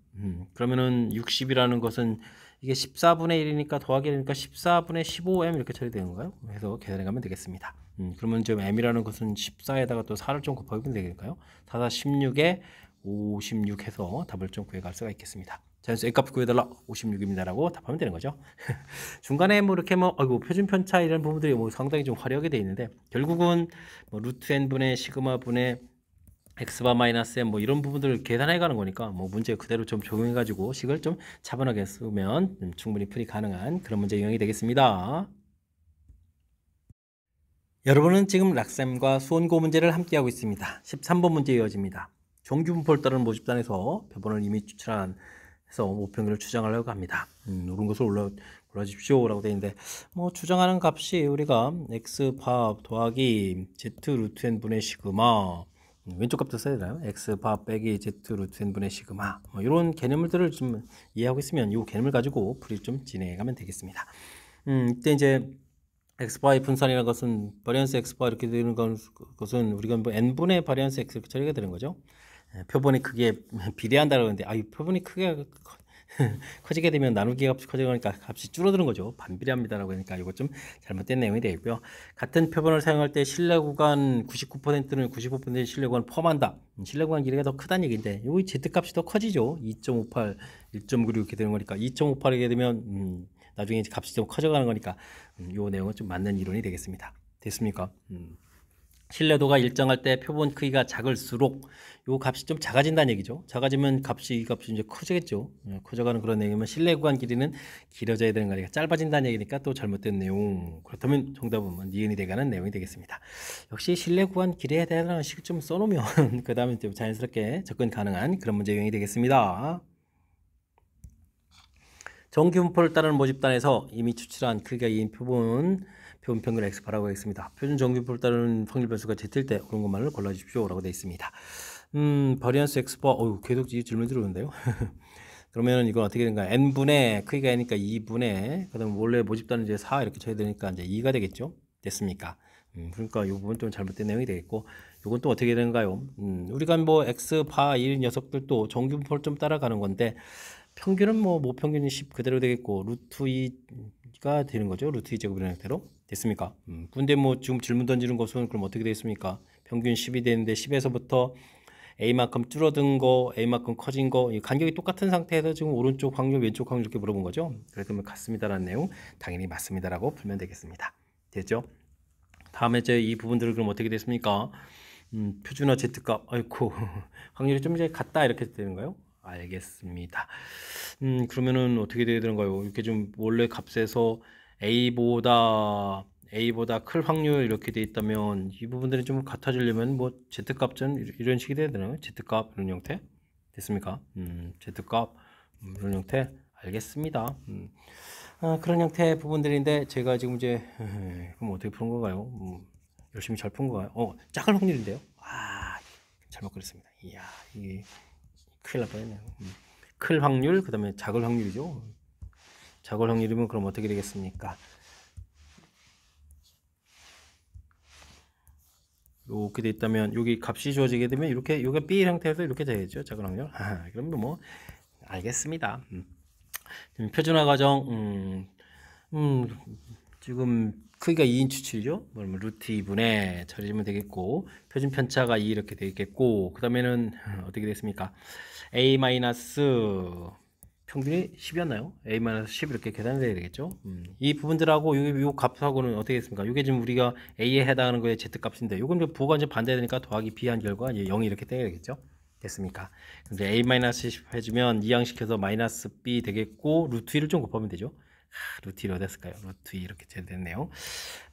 그러면은 60이라는 것은 이게 14분의 1이니까 더하기 1이니까 14분의 15m 이렇게 처리되는 거예요. 그래서 계산해 가면 되겠습니다. 그러면 지금 m이라는 것은 14에다가 또 4를 좀 곱하면 되니까요. 4, 16에 56 해서 답을 좀 구해갈 수가 있겠습니다. 자연수 N값 구해달라 56입니다라고 답하면 되는 거죠. 중간에 뭐 이렇게 뭐 아이고 표준 편차 이런 부분들이 뭐 상당히 좀 화려하게 되어 있는데 결국은 뭐 루트 n분의 시그마 분의 x바 마이너스 m 뭐 이런 부분들을 계산해 가는 거니까 뭐 문제 그대로 좀 적용해 가지고 식을 좀 차분하게 쓰면 충분히 풀이 가능한 그런 문제 유형이 되겠습니다. 여러분은 지금 락셈과 수원고 문제를 함께하고 있습니다. 13번 문제 이어집니다. 정규분포를 따르는 모집단에서 표본을 이미 추출한 해서 모평균을 추정하려고 합니다. 이런 것을 골라주십시오 라고 되어 있는데 뭐 추정하는 값이 우리가 x밥 더하기 z 루트 n 분의 시그마 왼쪽 값도 써야 되나요? x밥 빼기 z 루트 n 분의 시그마 뭐 이런 개념들을 좀 이해하고 있으면 이 개념을 가지고 풀이 좀 진행해 가면 되겠습니다. 이때 이제 x바의 분산이라는 것은 바리언스 x바 이렇게 되는 것은 우리가 뭐 n분의 바리언스 x 이렇게 처리가 되는 거죠. 표본이 크게 비례한다고 하는데 표본이 크게 커지게 되면 나누기 값이 커지니까 값이 줄어드는 거죠. 반비례합니다라고 하니까 이거 좀 잘못된 내용이 되겠고요. 같은 표본을 사용할 때 신뢰 구간 99%는 95%의 신뢰 구간을 포함한다. 신뢰 구간 길이가 더 크다는 얘기인데 여기 z값이 더 커지죠. 2.58, 1.96 이렇게 되는 거니까 2.58이게 되면 나중에 값이 좀 커져가는 거니까 이 내용은 좀 맞는 이론이 되겠습니다. 됐습니까? 신뢰도가 일정할 때 표본 크기가 작을수록 요 값이 좀 작아진다는 얘기죠. 작아지면 이 값이 이제 커지겠죠. 커져가는 그런 내용이면 신뢰 구간 길이는 길어져야 되는 거니까 짧아진다는 얘기니까 또 잘못된 내용. 그렇다면 정답은 니은이 돼가는 내용이 되겠습니다. 역시 신뢰 구간 길이에 대한 식을 좀 써놓으면 그 다음에 좀 자연스럽게 접근 가능한 그런 문제 유형이 되겠습니다. 정규분포를 따르는 모집단에서 이미 추출한 크기가 2인 표본 평균 x바라고 하겠습니다. 표준 정규분포를 따르는 확률 변수가 z일 때 그런 것만을 골라주십시오 라고 되어 있습니다. 바리언스 x바 계속 이 질문 들어오는데요. 그러면 이건 어떻게 되는가? n분의 크기가 n이니까 2분의 그다음 원래 모집단은 이제 4 이렇게 쳐야 되니까 이제 2가 되겠죠. 됐습니까? 그러니까 이 부분 좀 잘못된 내용이 되겠고 이건 또 어떻게 되는가요? 우리가 뭐 x바 이 녀석들도 정규분포를 좀 따라가는 건데 평균은 뭐 모평균이 10 그대로 되겠고 루트 2가 되는 거죠. 루트 2 제곱이라는 형태로 됐습니까? 근데 뭐 지금 질문 던지는 것은 그럼 어떻게 되겠습니까? 평균 10이 되는데 10에서부터 A만큼 줄어든 거, A만큼 커진 거, 이 간격이 똑같은 상태에서 지금 오른쪽 확률, 왼쪽 확률 이렇게 물어본 거죠. 그래서 같습니다라는 내용 당연히 맞습니다라고 풀면 되겠습니다. 됐죠? 다음에 이제 이 부분들을 그럼 어떻게 됐습니까? 표준화 z값, 아이고 확률이 좀 이제 같다 이렇게 되는 거예요. 알겠습니다. 그러면은 어떻게 돼야 되는가요? 이렇게 좀 원래 값에서 A보다 클 확률 이렇게 돼 있다면 이 부분들이 좀 같아지려면 뭐 Z값은 이런 식이 돼야 되나요? Z값 이런 형태? 됐습니까? Z값 이런 형태? 알겠습니다. 그런 형태의 부분들인데 제가 지금 이제 그럼 어떻게 푸는 건가요? 열심히 잘 푼 건가요? 작은 확률인데요? 잘못 그렸습니다. 이야, 이게 큰일 날 뻔했네요. 클 확률, 그 다음에 작을 확률이죠. 작을 확률이면 그럼 어떻게 되겠습니까? 이렇게 돼 있다면 여기 값이 주어지게 되면 이렇게 요게 B 형태에서 이렇게 되겠죠. 작은 확률. 그러면 뭐 알겠습니다. 표준화 과정 지금 크기가 2인 추출이죠. 그러면 루트 2분의 처리하면 되겠고 표준 편차가 2 이렇게 되겠고 그 다음에는 어떻게 됐습니까? A 마이너스 평균이 10이었나요? A-10 이렇게 계산돼야 되겠죠. 이 부분들하고 요 값하고는 어떻게 됐습니까? 이게 지금 우리가 A에 해당하는 거에 Z값인데 요건 부호가 이제 반대되니까 더하기 B한 결과 이제 0이 이렇게 돼야 되겠죠. 됐습니까? 근데 A-10 해주면 이항시켜서 마이너스 B 되겠고 루트 2를 좀 곱하면 되죠. 루트 2를 어땠을까요? 루트 2 이렇게 됐네요.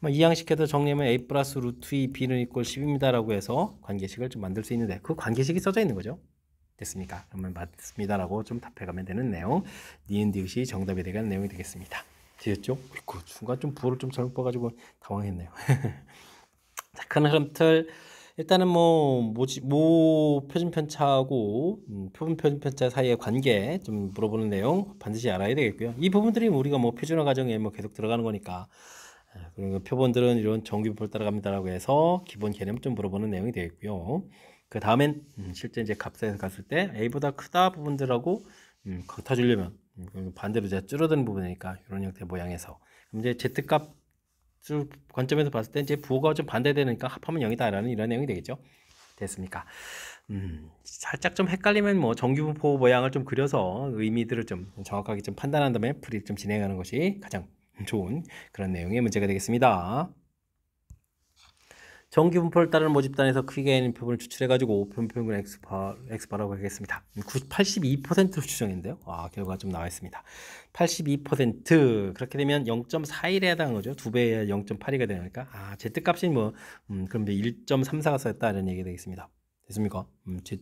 이항시켜서 정리하면 A 플러스 루트 2 B는 이꼴 10입니다 라고 해서 관계식을 좀 만들 수 있는데 그 관계식이 써져 있는 거죠. 됐습니까? 그러면 맞습니다라고 좀 답해가면 되는 내용. 니은 디귿이 정답이 되는 내용이 되겠습니다. 되셨죠? 그 순간 좀 부호를 좀 잘못 봐가지고 당황했네요. 자, 큰 흐름 틀 일단은 뭐 모 표준 편차하고 표본 표준 편차 사이의 관계 좀 물어보는 내용 반드시 알아야 되겠고요. 이 부분들이 우리가 뭐 표준화 과정에 뭐 계속 들어가는 거니까. 그리고 표본들은 이런 정규분포를 따라갑니다라고 해서 기본 개념 좀 물어보는 내용이 되겠고요. 그 다음엔 실제 이제 값에서 갔을 때 A보다 크다 부분들하고 같아지려면 반대로 이제 줄어드는 부분이니까 이런 형태의 모양에서 그럼 이제 Z값 관점에서 봤을 때 이제 부호가 좀 반대되니까 합하면 0이다라는 이런 내용이 되겠죠. 됐습니까? 살짝 좀 헷갈리면 뭐 정규분포 모양을 좀 그려서 의미들을 좀 정확하게 좀 판단한 다음에 풀이 좀 진행하는 것이 가장 좋은 그런 내용의 문제가 되겠습니다. 정규분포를 따르는 모집단에서 크게 N인 표본을 추출해가지고 표본 X바라고 하겠습니다. 82%로 추정했는데요. 결과가 좀 나와 있습니다. 82% 그렇게 되면 0.41에 해당하는 거죠. 2배에 0.82가 되니까 Z값이 뭐 그럼 1.34가 쌓였다 이런 얘기가 되겠습니다. 됐습니까? Z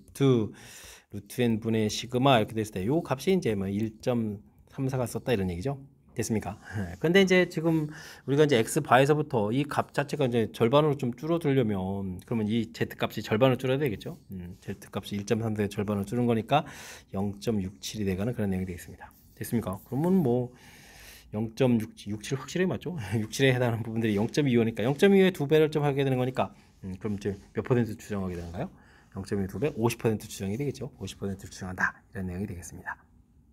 루트 n 분의 시그마 이렇게 됐을 때 요 값이 이제 뭐 1.34가 썼다 이런 얘기죠. 됐습니까? 근데 이제 지금 우리가 이제 x 바에서부터 이 값 자체가 이제 절반으로 좀 줄어들려면 그러면 이 z 값이 절반으로 줄어야 되겠죠. z 값이 1.3대 절반으로 줄은 거니까 0.67이 돼가는 그런 내용이 되겠습니다. 됐습니까? 그러면 뭐 0.67 확실히 맞죠? 67에 해당하는 부분들이 0.25니까 0.25의 2배를 좀 하게 되는 거니까 그럼 이제 몇 퍼센트 추정하게 되는가요? 0.25 2배 50% 추정이 되겠죠. 50% 추정한다 이런 내용이 되겠습니다.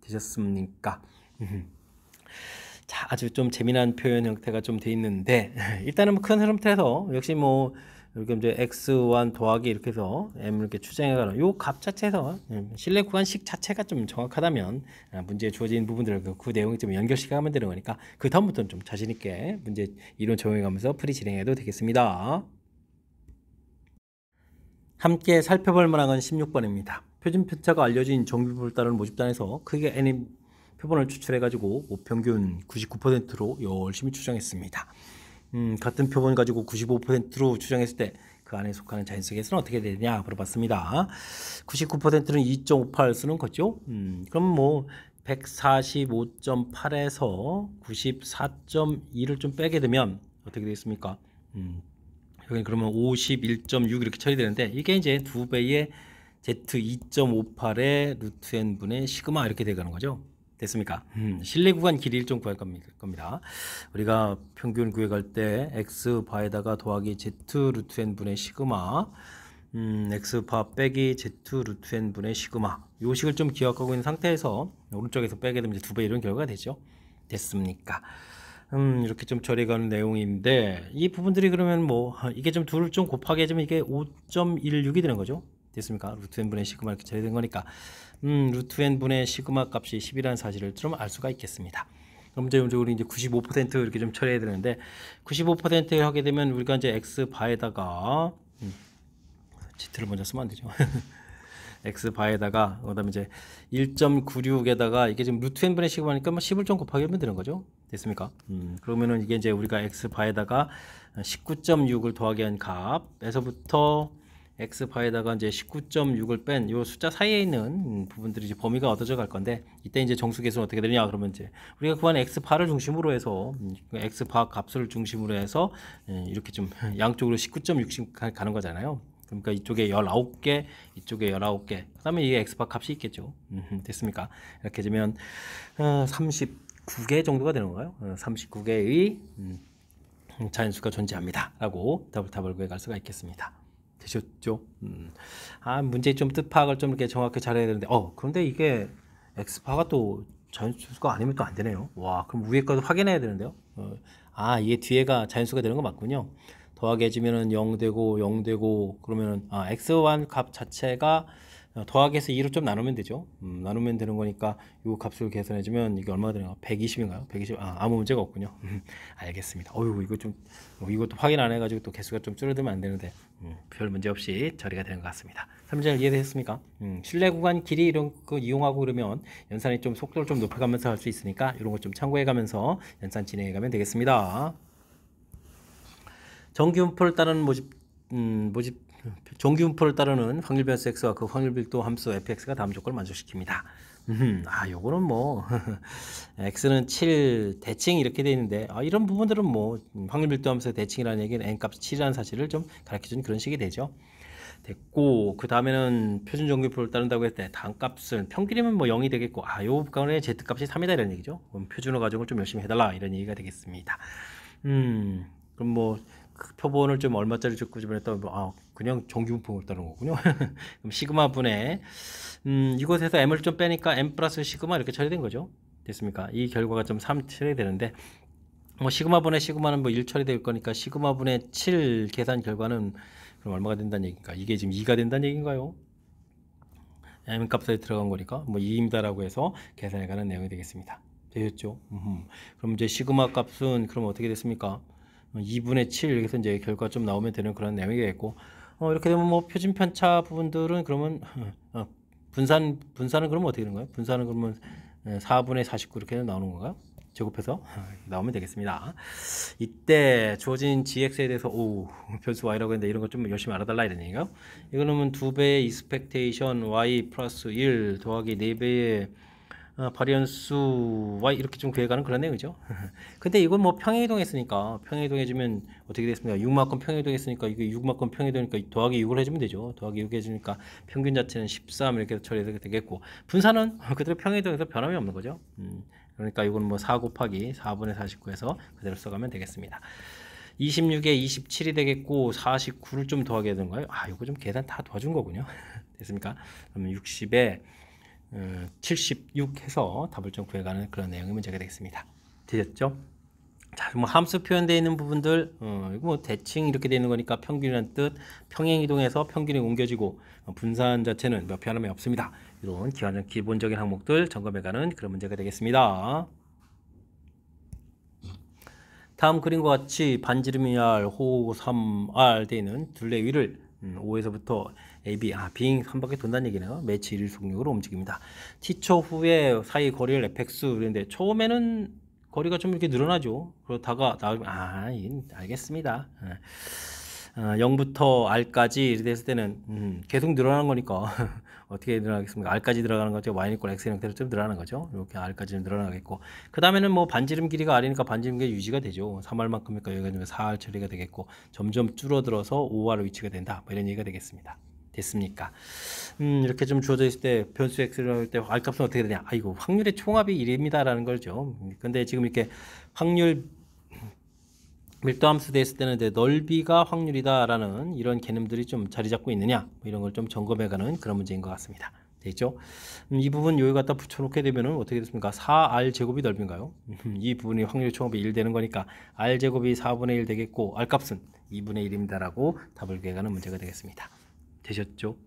되셨습니까? 자, 아주 좀 재미난 표현 형태가 좀 돼 있는데 일단은 뭐 큰 흐름틀에서 역시 뭐 이렇게 이제 x1 더하기 이렇게 해서 m 이렇게 추정해가는 요 값 자체에서 실내 구간식 자체가 좀 정확하다면 문제에 주어진 부분들을 그 내용이 좀 연결시켜가면 되는 거니까 그 다음부터는 좀 자신 있게 문제 이론 적용해가면서 풀이 진행해도 되겠습니다. 함께 살펴볼 만한 건 16번입니다. 표준 편차가 알려진 정규분포를 따르는 모집단에서 크게 n인 표본을 추출해가지고 평균 99%로 열심히 추정했습니다. 같은 표본 가지고 95%로 추정했을 때 그 안에 속하는 자연수계수는 어떻게 되냐 물어봤습니다. 99%는 2.58 쓰는 거죠. 그럼 뭐 145.8에서 94.2를 좀 빼게 되면 어떻게 되겠습니까? 여기 그러면 51.6 이렇게 처리되는데 이게 이제 2배의 Z 2.58의 루트 n 분의 시그마 이렇게 되가는 거죠. 됐습니까? 실내 구간 길이를 좀 구할 겁니다. 우리가 평균 구획할 때 x 바에다가 더하기 z 루트 n 분의 시그마, x 바 빼기 z 루트 n 분의 시그마 요 식을 좀 기억하고 있는 상태에서 오른쪽에서 빼게 되면 이제 2배 이런 결과가 되죠. 됐습니까? 이렇게 좀 처리가는 내용인데 이 부분들이 그러면 뭐 이게 좀 둘을 좀 곱하게 해주면 이게 5.16이 되는 거죠. 됐습니까? 루트 n분의 시그마 이렇게 처리된 거니까 루트 n분의 시그마 값이 10이라는 사실을 좀 알 수가 있겠습니다. 그럼 이제 우리 이제 95% 이렇게 좀 처리해야 되는데 95% 하게 되면 우리가 이제 x 바에다가 Z를 먼저 쓰면 안 되죠. x 바에다가 그다음에 이제 1.96에다가 이게 지금 루트 n분의 시그마니까 뭐 10을 좀 곱하게 하면 되는 거죠. 됐습니까? 그러면은 이게 이제 우리가 x 바에다가 19.6을 더하게 한 값에서부터 x 바에다가 이제 19.6을 뺀 요 숫자 사이에 있는 부분들이 이제 범위가 얻어져 갈 건데 이때 이제 정수계수는 어떻게 되냐 그러면 이제 우리가 구한 x 바를 중심으로 해서 x 바 값을 중심으로 해서 이렇게 좀 양쪽으로 19.6씩 가는 거잖아요. 그러니까 이쪽에 19개, 이쪽에 19개. 그 다음에 이게 x바 값이 있겠죠. 됐습니까? 이렇게 되면 39개 정도가 되는 건가요? 39개의 자연수가 존재합니다. 라고 답을 구해갈 수가 있겠습니다. 되셨죠? 문제 좀 뜻 파악을 좀 이렇게 정확히 잘해야 되는데, 그런데 이게 x바가 또 자연수가 아니면 또 안 되네요. 와, 그럼 위에 거도 확인해야 되는데요. 이게 뒤에가 자연수가 되는 거 맞군요. 더하기 해주면은 0 되고 0 되고 그러면은 x1 값 자체가 더하기해서 2로 좀 나누면 되죠. 나누면 되는 거니까 이 값을 계산해주면 이게 얼마가 되나요? 120인가요? 120. 아무 문제가 없군요. 알겠습니다. 이것도 확인 안 해가지고 또 개수가 좀 줄어들면 안 되는데 별 문제 없이 처리가 되는 것 같습니다. 3절 이해되셨습니까? 실내 구간 길이 이런 거 이용하고 그러면 연산이 좀 속도를 좀 높여가면서 할 수 있으니까 이런 거 좀 참고해가면서 연산 진행해가면 되겠습니다. 정규분포를 따르는 정규분포를 따르는 확률변수 x와 그 확률별도 함수 fx가 다음 조건을 만족시킵니다. 요거는 뭐 x는 7 대칭 이렇게 돼 있는데 이런 부분들은 뭐 확률 밀도하면서 대칭이라는 얘기는 n 값이 7이라는 사실을 좀 가르쳐주는 그런 식이 되죠. 됐고 그 다음에는 표준 정규표를 따른다고 했을 때 단값은 평균이면 뭐 0이 되겠고 요 부분에 z값이 3이다 이런 얘기죠. 그럼 표준어 가정을 좀 열심히 해달라 이런 얘기가 되겠습니다. 그럼 뭐 그 표본을 좀 얼마짜리 줬고 좀 했다 그냥 정규분포를 따른 거군요. 그럼 시그마 분의 이곳에서 m을 좀 빼니까 m 플러스 시그마 이렇게 처리된 거죠. 됐습니까? 이 결과가 좀 3 처리되는데 뭐 시그마 분의 시그마는 뭐 1 처리될 거니까 시그마 분의 7 계산 결과는 그럼 얼마가 된다는 얘기인가? 이게 지금 2가 된다는 얘기인가요? m 값에 들어간 거니까 뭐 2입니다라고 해서 계산해 가는 내용이 되겠습니다. 되셨죠? 그럼 이제 시그마 값은 그럼 어떻게 됐습니까? 2분의 7 여기서 이제 결과 좀 나오면 되는 그런 내용이 되겠고 이렇게 되면 뭐 표준 편차 부분들은 그러면 분산은 그러면 어떻게 되는 거예요? 분산은 그러면 4분의 49 이렇게 나오는 건가요? 제곱해서 나오면 되겠습니다. 이때 주어진 gx에 대해서 변수 y라고 했는데 이런 거 좀 열심히 알아달라 이런 얘기인가요? 이거는 2배의 expectation y 플러스 1 더하기 4배의 바리언스 y 이렇게 좀 구해가는 그런 내용이죠. 근데 이건 뭐 평행이동했으니까 평행이동해주면 어떻게 됐습니까? 6만큼 평행이동했으니까 이게 6만큼 평행이동이니까 더하기 6을 해주면 되죠. 더하기 6 해주니까 평균 자체는 13 이렇게 처리해서 되겠고 분산은 그대로 평행이동해서 변함이 없는 거죠. 그러니까 이건 뭐 4 곱하기 4분의 49에서 그대로 써가면 되겠습니다. 26에 27이 되겠고 49를 좀 더하게 되는 거예요. 이거 좀 계산 다 도와준 거군요. 됐습니까? 그러면 60에 76 해서 답을 좀 구해가는 그런 내용의 문제가 되겠습니다. 되셨죠? 자, 뭐 함수 표현되어 있는 부분들, 이거 뭐 대칭 이렇게 되는 거니까 평균이라는 뜻, 평행 이동해서 평균이 옮겨지고 분산 자체는 몇 변함이 없습니다. 이런 기본적인 항목들 점검해가는 그런 문제가 되겠습니다. 다음 그림과 같이 반지름이 R, 호 3R 되어 있는 둘레 위를 O에서부터 AB, 빙 한 바퀴 돈다는 얘기네요. 매치 1일 속력으로 움직입니다. T초 후에 사이 거리를 fx 그랬는데 처음에는 거리가 좀 이렇게 늘어나죠. 그러다가 나오면 알겠습니다. 0부터 R까지 이렇게 됐을 때는 계속 늘어나는 거니까 어떻게 늘어나겠습니까? R까지 들어가는 거죠. y 이퀄 x 형태로 좀 늘어나는 거죠. 이렇게 R까지 좀 늘어나겠고 그 다음에는 뭐 반지름 길이가 R이니까 반지름 길이 유지가 되죠. 3R만큼이니까 여기가 4R 처리가 되겠고 점점 줄어들어서 5R 위치가 된다. 뭐 이런 얘기가 되겠습니다. 됐습니까? 이렇게 좀 주어져 있을 때 변수 x를 할 때 R값은 어떻게 되냐? 이거 확률의 총합이 1입니다라는 거죠. 근데 지금 이렇게 확률 밀도함수 됐을 때는 넓이가 확률이다라는 이런 개념들이 좀 자리 잡고 있느냐 뭐 이런 걸 좀 점검해가는 그런 문제인 것 같습니다. 되겠죠? 이 부분 여기 갖다 붙여놓게 되면은 어떻게 됐습니까? 4R 제곱이 넓인가요? 이 부분이 확률 총합이 1 되는 거니까 R 제곱이 4분의 1 되겠고 R 값은 2분의 1입니다라고 답을 구해가는 문제가 되겠습니다. 되셨죠?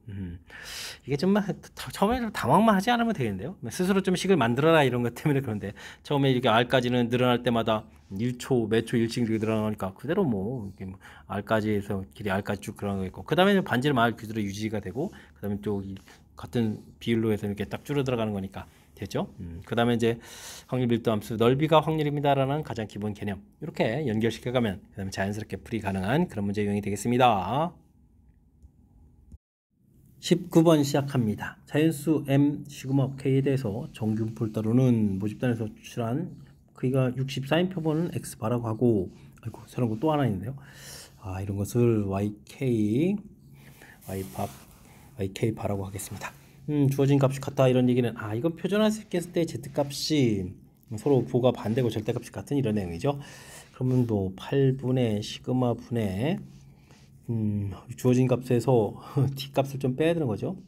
이게 좀 처음에 좀 당황만 하지 않으면 되겠는데요. 스스로 좀 식을 만들어라 이런 것 때문에 그런데 처음에 이렇게 R까지는 늘어날 때마다 1초, 매초 1씩 이렇게 늘어나니까 그대로 뭐 R까지 해서 길이 R까지 쭉 늘어나고 있고 그 다음에 반지름 R 그대로 유지가 되고 그 다음에 또 같은 비율로 해서 이렇게 딱 줄어 들어가는 거니까 됐죠? 그 다음에 이제 확률 밀도 함수 넓이가 확률입니다라는 가장 기본 개념 이렇게 연결시켜가면 그 다음에 자연스럽게 풀이 가능한 그런 문제 유형이 되겠습니다. 19번 시작합니다. 자연수 m 시그마 k에 대해서 정규분포를 따르는 모집단에서 추출한 크기가 64인 표본은 x바라고 하고 새로운 거 또 하나 있는데요. 이런 것을 yk 바라고 하겠습니다. 주어진 값이 같다 이런 얘기는 이건 표준화했을 때 z값이 서로 부호가 반대고 절대값이 같은 이런 내용이죠. 그러면 뭐 8분의 시그마 분의 주어진 값에서 t 값을 좀 빼야 되는 거죠.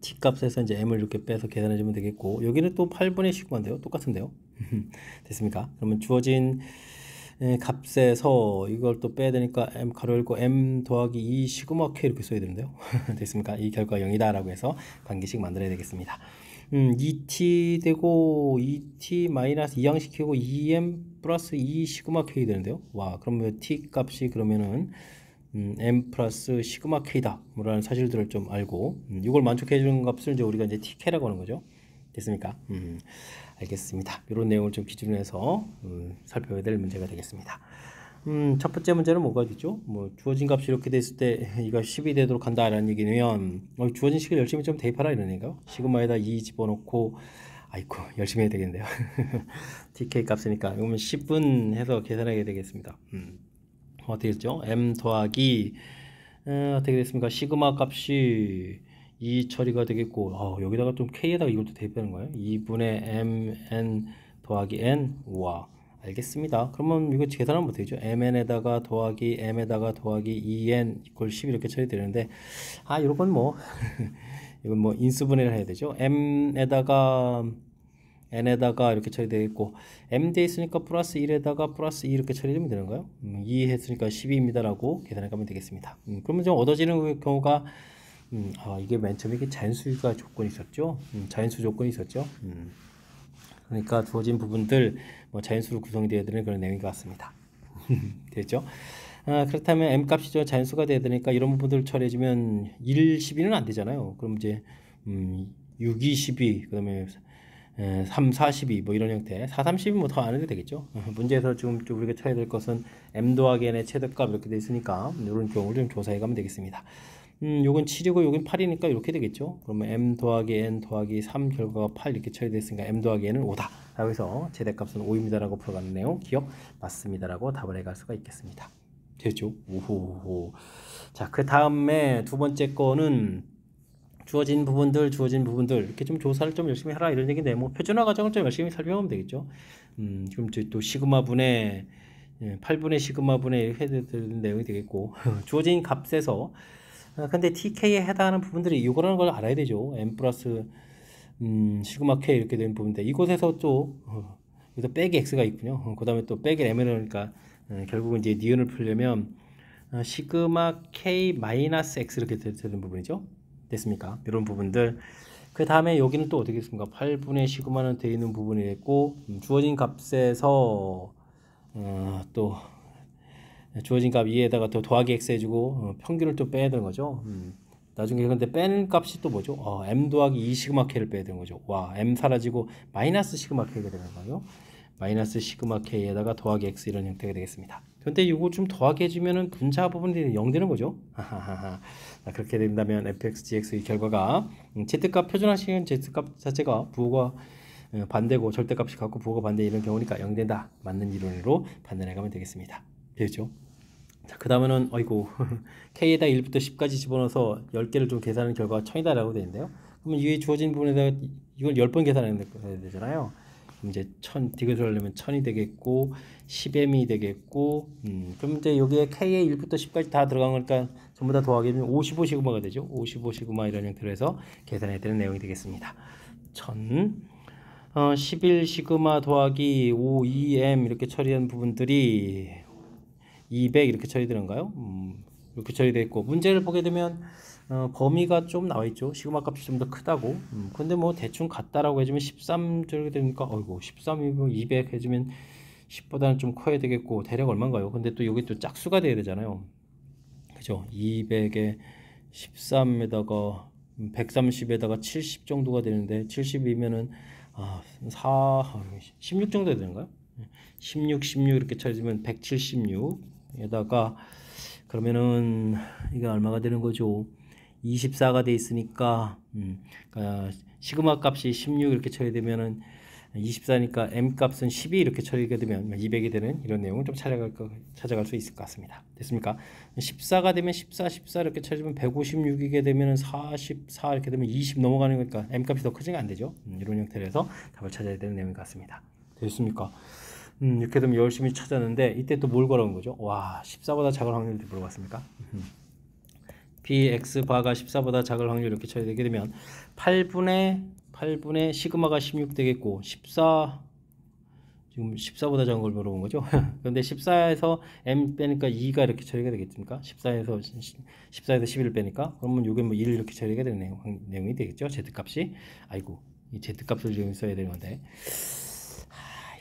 t 값에서 이제 m을 이렇게 빼서 계산해 주면 되겠고 여기는 또 8분의 시그마인데요. 똑같은데요. 됐습니까? 그러면 주어진 값에서 이걸 또 빼야 되니까 m 가로 열고 m 더하기 2 시그마 k 이렇게 써야 되는데요. 됐습니까? 이 결과 0이다 라고 해서 관계식 만들어야 되겠습니다. 2t 되고 2t 마이너스 2양시키고 2m 플러스 2 시그마 k 되는데요. 그러면 t 값이 그러면은 m 플러스 시그마 k다 라는 사실들을 좀 알고 이걸 만족해 주는 값을 이제 우리가 이제 tk라고 하는 거죠. 됐습니까? 알겠습니다. 이런 내용을 좀 기준으로 해서 살펴봐야 될 문제가 되겠습니다. 첫 번째 문제는 뭐가 되죠? 뭐 주어진 값이 이렇게 됐을 때 이거 10이 되도록 한다라는 얘기면 주어진 식을 열심히 좀 대입하라 이런 얘기인가요? 시그마에다 2 집어넣고 아이고 열심히 해야 되겠네요. tk 값이니까 이거면 10분 해서 계산하게 되겠습니다. 어떻게 됐죠? m 더하기 어떻게 됐습니까? 시그마 값이 2 처리가 되겠고 여기다가 좀 k에다가 이걸 또 대입하는 거예요. 2분의 mn 더하기 n. 우와, 알겠습니다. 그러면 이거 계산하면 어떻게 되죠? mn에다가 더하기 m에다가 더하기 2n 이퀄 10 이렇게 처리되는데 이건 뭐 이건 뭐 인수분해를 해야 되죠. m에다가 n에다가 이렇게 처리되겠고 m 돼 있으니까 플러스 1에다가 플러스 2 이렇게 처리되면 되는 거예요. 2 했으니까 12입니다 라고 계산해 가면 되겠습니다. 그러면 좀 얻어지는 경우가 이게 맨 처음에 이게 자연수가 조건이 있었죠. 자연수 조건이 있었죠. 그러니까 주어진 부분들 뭐 자연수로 구성이 되어야 되는 그런 내용인 것 같습니다. 됐죠? 그렇다면 m 값이 자연수가 되어야 되니까 이런 부분들 처리해주면 1, 12는 안 되잖아요. 그럼 이제 6, 2, 12, 그 다음에 3, 4, 12 뭐 이런 형태 4, 3, 12 뭐 더 안 해도 되겠죠. 문제에서 지금 우리가 쳐야 될 것은 m 더하기 n의 최대값 이렇게 돼 있으니까 이런 경우를 좀 조사해 가면 되겠습니다. 요건 7이고 요건 8이니까 이렇게 되겠죠. 그러면 m 더하기 n 더하기 3 결과가 8 이렇게 처리됐으니까 m 더하기 n은 5다 라고 해서 최대값은 5입니다 라고 풀어가는 내용 기억 맞습니다 라고 답을 해갈 수가 있겠습니다. 됐죠? 오호호. 자, 그 다음에 두 번째 거는 주어진 부분들 이렇게 좀 조사를 좀 열심히 하라 이런 얘기인데 뭐 표준화 과정을 좀 열심히 살펴보면 되겠죠. 그럼 또 시그마분의 8분의 시그마분의 해야 되는 내용이 되겠고 주어진 값에서 근데 TK에 해당하는 부분들이 이거라는 걸 알아야 되죠. M 플러스 시그마 K 이렇게 되는 부분인데 이곳에서 또 여기서 빼기 X가 있군요. 그 다음에 또 빼기 M을 넣으니까 결국은 이제 니은을 풀려면 시그마 K 마이너스 X 이렇게 되는 부분이죠. 됐습니까? 이런 부분들. 그 다음에 여기는 또 어떻게 됐습니까? 8분의 시그마는 되어 있는 부분이 있고 주어진 값에서 또 주어진 값 2에다가 더 더하기 x 해주고 평균을 또 빼야 되는 거죠. 나중에 근데 빼는 값이 또 뭐죠? m 더하기 2 시그마 k를 빼야 되는 거죠. 와, m 사라지고 마이너스 시그마 k가 되는 거예요. 마이너스 시그마 k에다가 더하기 x 이런 형태가 되겠습니다. 근데 이거 좀 더하기 해주면은 분자 부분이 0 되는 거죠. 자, 그렇게 된다면 fx, gx의 결과가 z값 표준화시킨 z값 자체가 부호가 반대고 절대값이 같고 부호가 반대 이런 경우니까 0 된다. 맞는 이론으로 판단해 가면 되겠습니다. 되죠? 자, 그 다음에는 k에다 1부터 10까지 집어넣어서 10개를 좀 계산하는 결과가 1000이다 라고 되어 있는데요. 그러면 위에 주어진 부분에다가 이걸 10번 계산해야 되잖아요. 그럼 이제 1000 디귿을 하려면 1000이 되겠고 10m이 되겠고 그럼 이제 여기에 k에 1부터 10까지 다 들어간 거니까 전부 다 더하게 되면 55 시그마가 되죠. 55 시그마 이런 형태로 해서 계산해야 되는 내용이 되겠습니다. 1000 11 시그마 더하기 5 2m 이렇게 처리한 부분들이 200 이렇게 처리되는가요? 이렇게 처리되어 있고 문제를 보게 되면 범위가 좀 나와 있죠. 시그마 값이 좀 더 크다고. 근데 뭐 대충 같다라고 해주면 13 저렇게 되니까 13이면 200 해주면 10보다는 좀 커야 되겠고 대략 얼마인가요? 근데 또 여기 또 짝수가 돼야 되잖아요. 그죠? 200에 13에다가 130에다가 70 정도가 되는데 70이면은 16 정도 되는가요? 16 이렇게 처리되면 176에다가 그러면은 이게 얼마가 되는 거죠? 24가 돼 있으니까 그러니까 시그마 값이 16 이렇게 처리되면은 24니까 m 값은 12 이렇게 처리가 되면 200이 되는 이런 내용을 좀 찾아갈 수 있을 것 같습니다. 됐습니까? 14가 되면 14 이렇게 처리되면 156이게 되면은 44 이렇게 되면 20 넘어가는 거니까 m 값이 더 크지가 안 되죠. 이런 형태로 해서 답을 찾아야 되는 내용인 것 같습니다. 됐습니까? 이렇게 되면 열심히 찾았는데 이때 또 뭘 걸어온 거죠? 와, 14보다 작을 확률이 물어봤습니까? bx 바가 14보다 작을 확률 이렇게 처리되게 되면 8분의 시그마가 16 되겠고 14 지금 14보다 작은 걸 물어본 거죠. 그런데 14에서 m 빼니까 2가 이렇게 처리가 되겠습니까? 14에서 11을 빼니까 그러면 요게 뭐 1 이렇게 처리가 되는 내용이 되겠죠. z값이 이 z값을 지금 써야 되는 건데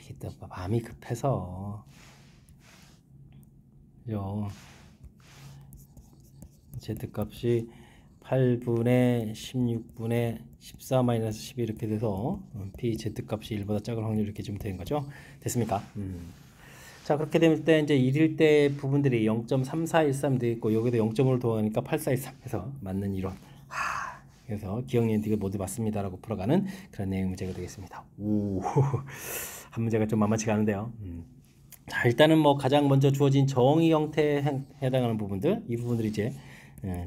이게 또 마음이 급해서 그죠. z값이 8분의 16분의 14 마이너스 12 이렇게 돼서 p z값이 1보다 작을 확률 이렇게 좀 되는 거죠. 됐습니까? 자, 그렇게 되면 때 이제 1일 때 부분들이 0.3413 되어 있고 여기도 0.5를 더하니까 8413 해서 맞는 이론. 그래서 기억니은 디귿 모두 맞습니다라고 풀어가는 그런 내용 문제가 되겠습니다. 오, 한 문제가 좀 만만치가 않은데요. 자, 일단은 뭐 가장 먼저 주어진 정의 형태에 해당하는 부분들, 이 부분들이 이제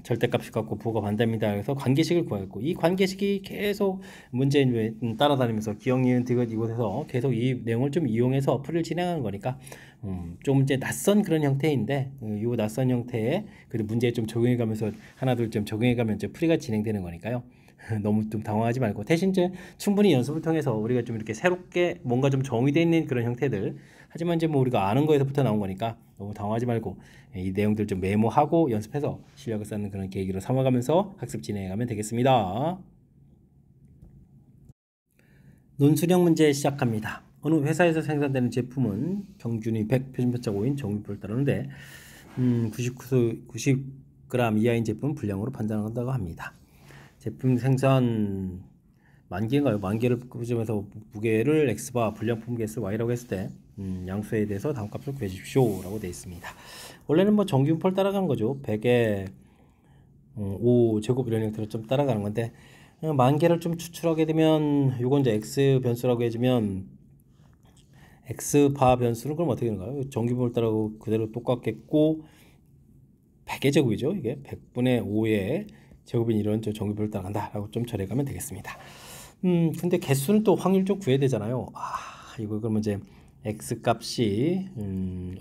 절대값을 갖고 부호가 반대입니다. 그래서 관계식을 구하였고 이 관계식이 계속 문제에 따라다니면서 기억, 니은, 디귿 이곳에서 계속 이 내용을 좀 이용해서 풀이를 진행하는 거니까 좀 이제 낯선 그런 형태인데 이 낯선 형태에 그 문제에 좀 적용해가면서 하나 둘 좀 적용해가면 이제 풀이가 진행되는 거니까요. 너무 좀 당황하지 말고 대신 이제 충분히 연습을 통해서 우리가 좀 이렇게 새롭게 뭔가 좀 정의되어 있는 그런 형태들, 하지만 이제 뭐 우리가 아는 거에서부터 나온 거니까 너무 당황하지 말고 이 내용들 좀 메모하고 연습해서 실력을 쌓는 그런 계기로 삼아가면서 학습 진행해가면 되겠습니다. 논술형 문제 시작합니다. 어느 회사에서 생산되는 제품은 평균이 100 표준편차 5인 정규표를 따르는데 90g 이하인 제품 불량으로 판단한다고 합니다. 제품 생산 만개인가요? 만개를 끄집어서 무게를 x바 불량품 개수 y라고 했을 때 양수에 대해서 다음 값을 구해주십시오 라고 되어 있습니다. 원래는 뭐 정규분포를 따라가는 거죠. 100에 5제곱 이런 형태로 좀 따라가는 건데 만개를 좀 추출하게 되면 이건 이제 x 변수라고 해주면 x 바 변수는 그럼 어떻게 되는가요? 정규분포를 따라가고 그대로 똑같겠고 100의 제곱이죠. 이게 100분의 5의 제곱인 이런 정규분포를 따라간다 라고 좀 처리해가면 되겠습니다. 근데 개수는 또 확률 좀 구해야 되잖아요. 이거 그러면 이제 x 값이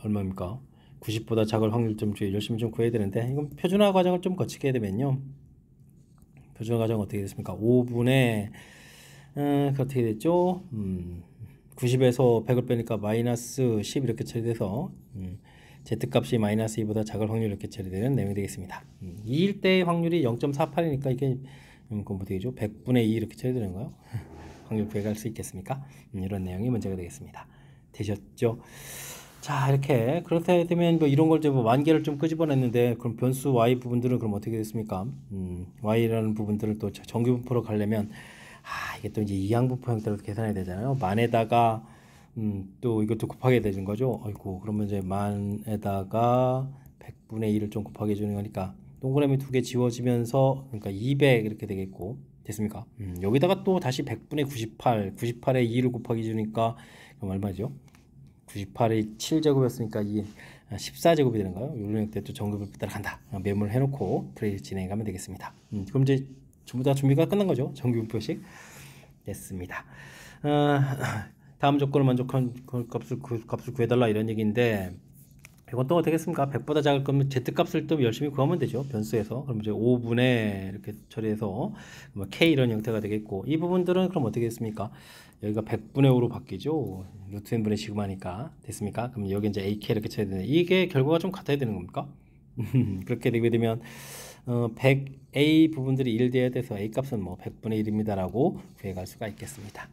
얼마입니까? 90보다 작을 확률 좀 열심히 좀 구해야 되는데 이건 표준화 과정을 좀 거치게 되면요. 표준화 과정 어떻게 됐습니까? 5분의 어떻게 됐죠? 90에서 100을 빼니까 마이너스 10 이렇게 처리돼서 z값이 마이너스 2보다 작을 확률 이렇게 처리되는 내용이 되겠습니다. 2일 때의 확률이 0.48이니까 이게 그럼 어떻게 되죠? 100분의 2 이렇게 처리되는 거예요. 확률 구해갈 수 있겠습니까? 이런 내용이 문제가 되겠습니다. 되셨죠? 자, 이렇게 그렇게 되면 뭐 이런 걸 뭐 만개를 좀 끄집어냈는데 그럼 변수 y 부분들은 그럼 어떻게 됐습니까? y라는 부분들을 또 정규분포로 가려면 이게 또 이제 이항분포 형태로 계산해야 되잖아요. 만에다가 또 이것도 곱하게 되는 거죠. 아이고, 그러면 이제 만에다가 100분의 2를 좀 곱하게 해주는 거니까 동그라미 두 개 지워지면서 그러니까 200 이렇게 되겠고 됐습니까? 여기다가 또 다시 100분의 98, 98에 2를 곱하기 주니까 그럼 얼마죠? 98이 7제곱이었으니까 이 14제곱이 되는가요? 이런 형태 또 정규분포 따라간다. 메모를 해놓고 플레이 진행하면 되겠습니다. 그럼 이제 전부 다 준비가 끝난 거죠. 정규분포식 됐습니다. 다음 조건을 만족한 그 값을 구해달라 이런 얘기인데 이건 또 어떻게 했습니까? 100보다 작을 거면 z값을 또 열심히 구하면 되죠. 변수에서. 그럼 이제 5분의 이렇게 처리해서 k 이런 형태가 되겠고 이 부분들은 그럼 어떻게 했습니까? 여기가 100분의 5로 바뀌죠. 루트 n분의 시그마니까 됐습니까? 그럼 여기 이제 ak 이렇게 쳐야 되는데 이게 결과가 좀 같아야 되는 겁니까? 그렇게 되게 되면 100a 부분들이 1 돼야 돼서 a 값은 뭐 100분의 1입니다라고 구해갈 수가 있겠습니다.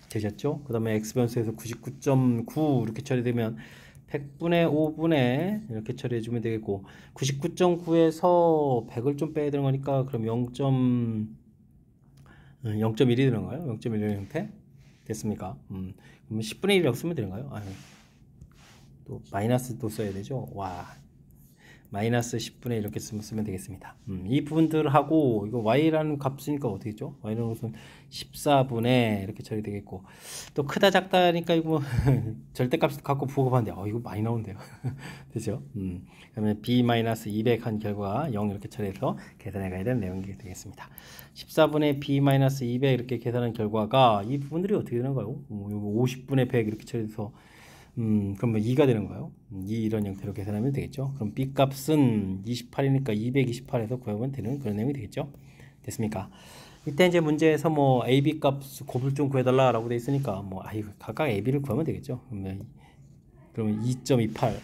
되셨죠? 그 다음에 x 변수에서 99.9 이렇게 처리되면 100분의 5분의 이렇게 처리해 주면 되겠고 99.9에서 100을 좀 빼야 되는 거니까 그럼 0.1이 되는 거예요? 0.1 형태? 됐습니까? 그러면 10분의 1이라고 쓰면 되는가요? 또 마이너스 또 써야 되죠? 와, 마이너스 10분의 이렇게 쓰면 되겠습니다. 이 부분들하고 이거 y라는 값이니까 어떻게 죠? y라는 것은 14분의 이렇게 처리되겠고 또 크다 작다니까 이거 뭐 절대값 갖고 부호흡하는데 이거 많이 나오는데요. 되죠? 그러면 b-200 한 결과 0 이렇게 처리해서 계산해 가야 되는 내용이 되겠습니다. 14분의 b-200 이렇게 계산한 결과가 이 부분들이 어떻게 되는가요? 50분의 100 이렇게 처리해서 그럼 2가 되는 거예요. 2 이런 형태로 계산하면 되겠죠. 그럼 b 값은 28이니까 228에서 구하면 되는 그런 내용이 되겠죠. 됐습니까? 이때 이제 문제에서 뭐 a, b 값 곱을 좀 구해달라라고 돼 있으니까 뭐 각각 a, b를 구하면 되겠죠. 그러면 2.28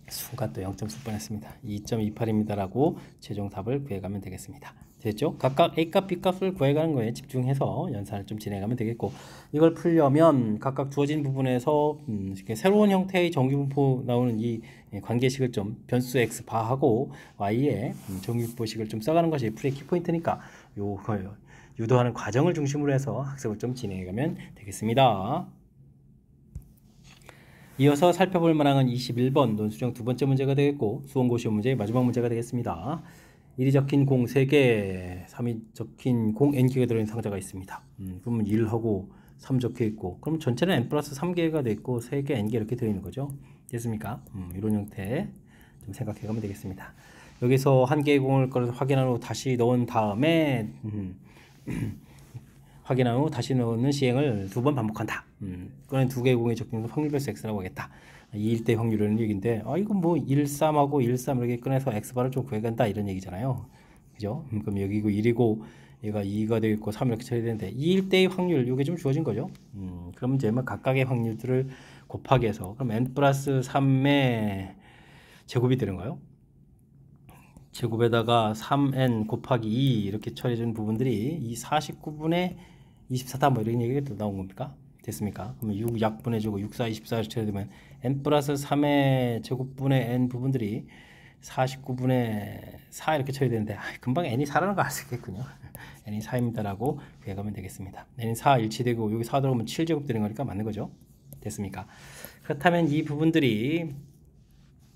순간 또 0점 쓸 뻔했습니다. 2.28입니다라고 최종 답을 구해가면 되겠습니다. 됐죠? 각각 A값, B값을 구해가는 거에 집중해서 연산을 좀 진행하면 되겠고 이걸 풀려면 각각 주어진 부분에서 이렇게 새로운 형태의 정규분포 나오는 이 관계식을 좀 변수 X 바하고 Y의 정규분포식을 좀 써가는 것이 풀이의 키포인트니까 요걸 유도하는 과정을 중심으로 해서 학습을 좀 진행해가면 되겠습니다. 이어서 살펴볼 만한 21번 논술형 두 번째 문제가 되겠고 수원고시험 문제의 마지막 문제가 되겠습니다. 1이 적힌 공 3개, 3이 적힌 공 n개가 들어있는 상자가 있습니다. 그러면 1하고 3 적혀 있고 그럼 전체는 n 플러스 3개가 돼 있고 3개 n개 이렇게 들어있는 거죠. 됐습니까? 이런 형태 좀 생각해 가면 되겠습니다. 여기서 한 개의 공을 확인한 후 다시 넣은 다음에 확인한 후 다시 넣는 시행을 2번 반복한다. 그건 2개의 공이 적힌 확률별수 x라고 하겠다. 2일 때 확률이라는 얘기인데 이건 뭐 1, 3하고 1, 3 이렇게 꺼내서 x바를 좀 구해간다 이런 얘기잖아요. 그죠? 그럼 여기고 1이고 얘가 2가 되어 있고 3 이렇게 처리해야 되는데 2일 때의 확률 이게 좀 주어진 거죠. 그럼 이제 뭐 각각의 확률들을 곱하기 해서 그럼 n 플러스 3의 제곱이 되는가요? 제곱에다가 3n 곱하기 2 이렇게 처리해준 부분들이 이 49분의 24다 뭐 이런 얘기가 또 나온 겁니까? 됐습니까? 그러면 6 약분해주고 6, 4, 24를 처리되면 n 플러스 3의 제곱분의 n 부분들이 49분의 4 이렇게 처리되는데 금방 n이 4라는 거 알 수 있겠군요. n이 4입니다라고 구해가면 되겠습니다. n이 4 일치되고 여기 4 들어오면 7제곱 되는 거니까 맞는 거죠. 됐습니까? 그렇다면 이 부분들이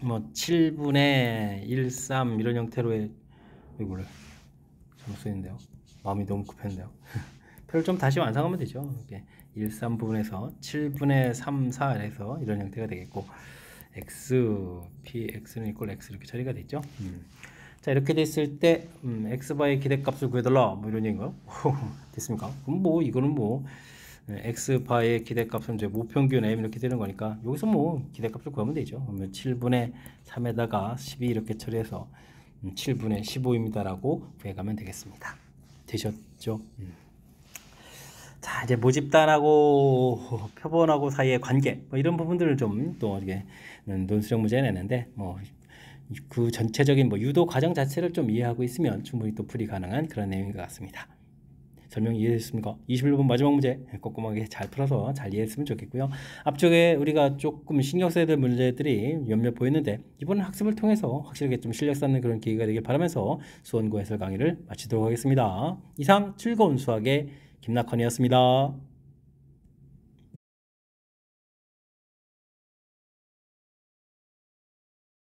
뭐 7분의 1, 3 이런 형태로의 이거를 잘못 쓰는데요. 마음이 너무 급했는데요. 표를 좀 다시 완성하면 되죠. 이렇게 1, 3 부분에서 7분의 3, 4 해서 이런 형태가 되겠고 x, p, x는 이꼴 x 이렇게 처리가 됐죠. 자 이렇게 됐을 때 x바의 기대값을 구해달라 뭐 이런 얘기인가요? 됐습니까? 그럼 뭐 이거는 뭐 x바의 기대값은 이제 모평균 m 이렇게 되는 거니까 여기서 뭐 기대값을 구하면 되죠. 그러면 7분의 3에다가 12 이렇게 처리해서 7분의 15입니다 라고 구해가면 되겠습니다. 되셨죠? 자 이제 모집단하고 표본하고 사이의 관계 뭐 이런 부분들을 좀 또 이게 논술형 문제에 내는데 뭐 그 전체적인 뭐 유도 과정 자체를 좀 이해하고 있으면 충분히 또 풀이 가능한 그런 내용인 것 같습니다. 설명 이해되셨습니까? 21번 마지막 문제 꼼꼼하게 잘 풀어서 잘 이해했으면 좋겠고요. 앞쪽에 우리가 조금 신경 써야 될 문제들이 몇몇 보였는데 이번 학습을 통해서 확실하게 좀 실력 쌓는 그런 기회가 되길 바라면서 수원고 해설 강의를 마치도록 하겠습니다. 이상 즐거운 수학의 김낙헌이었습니다.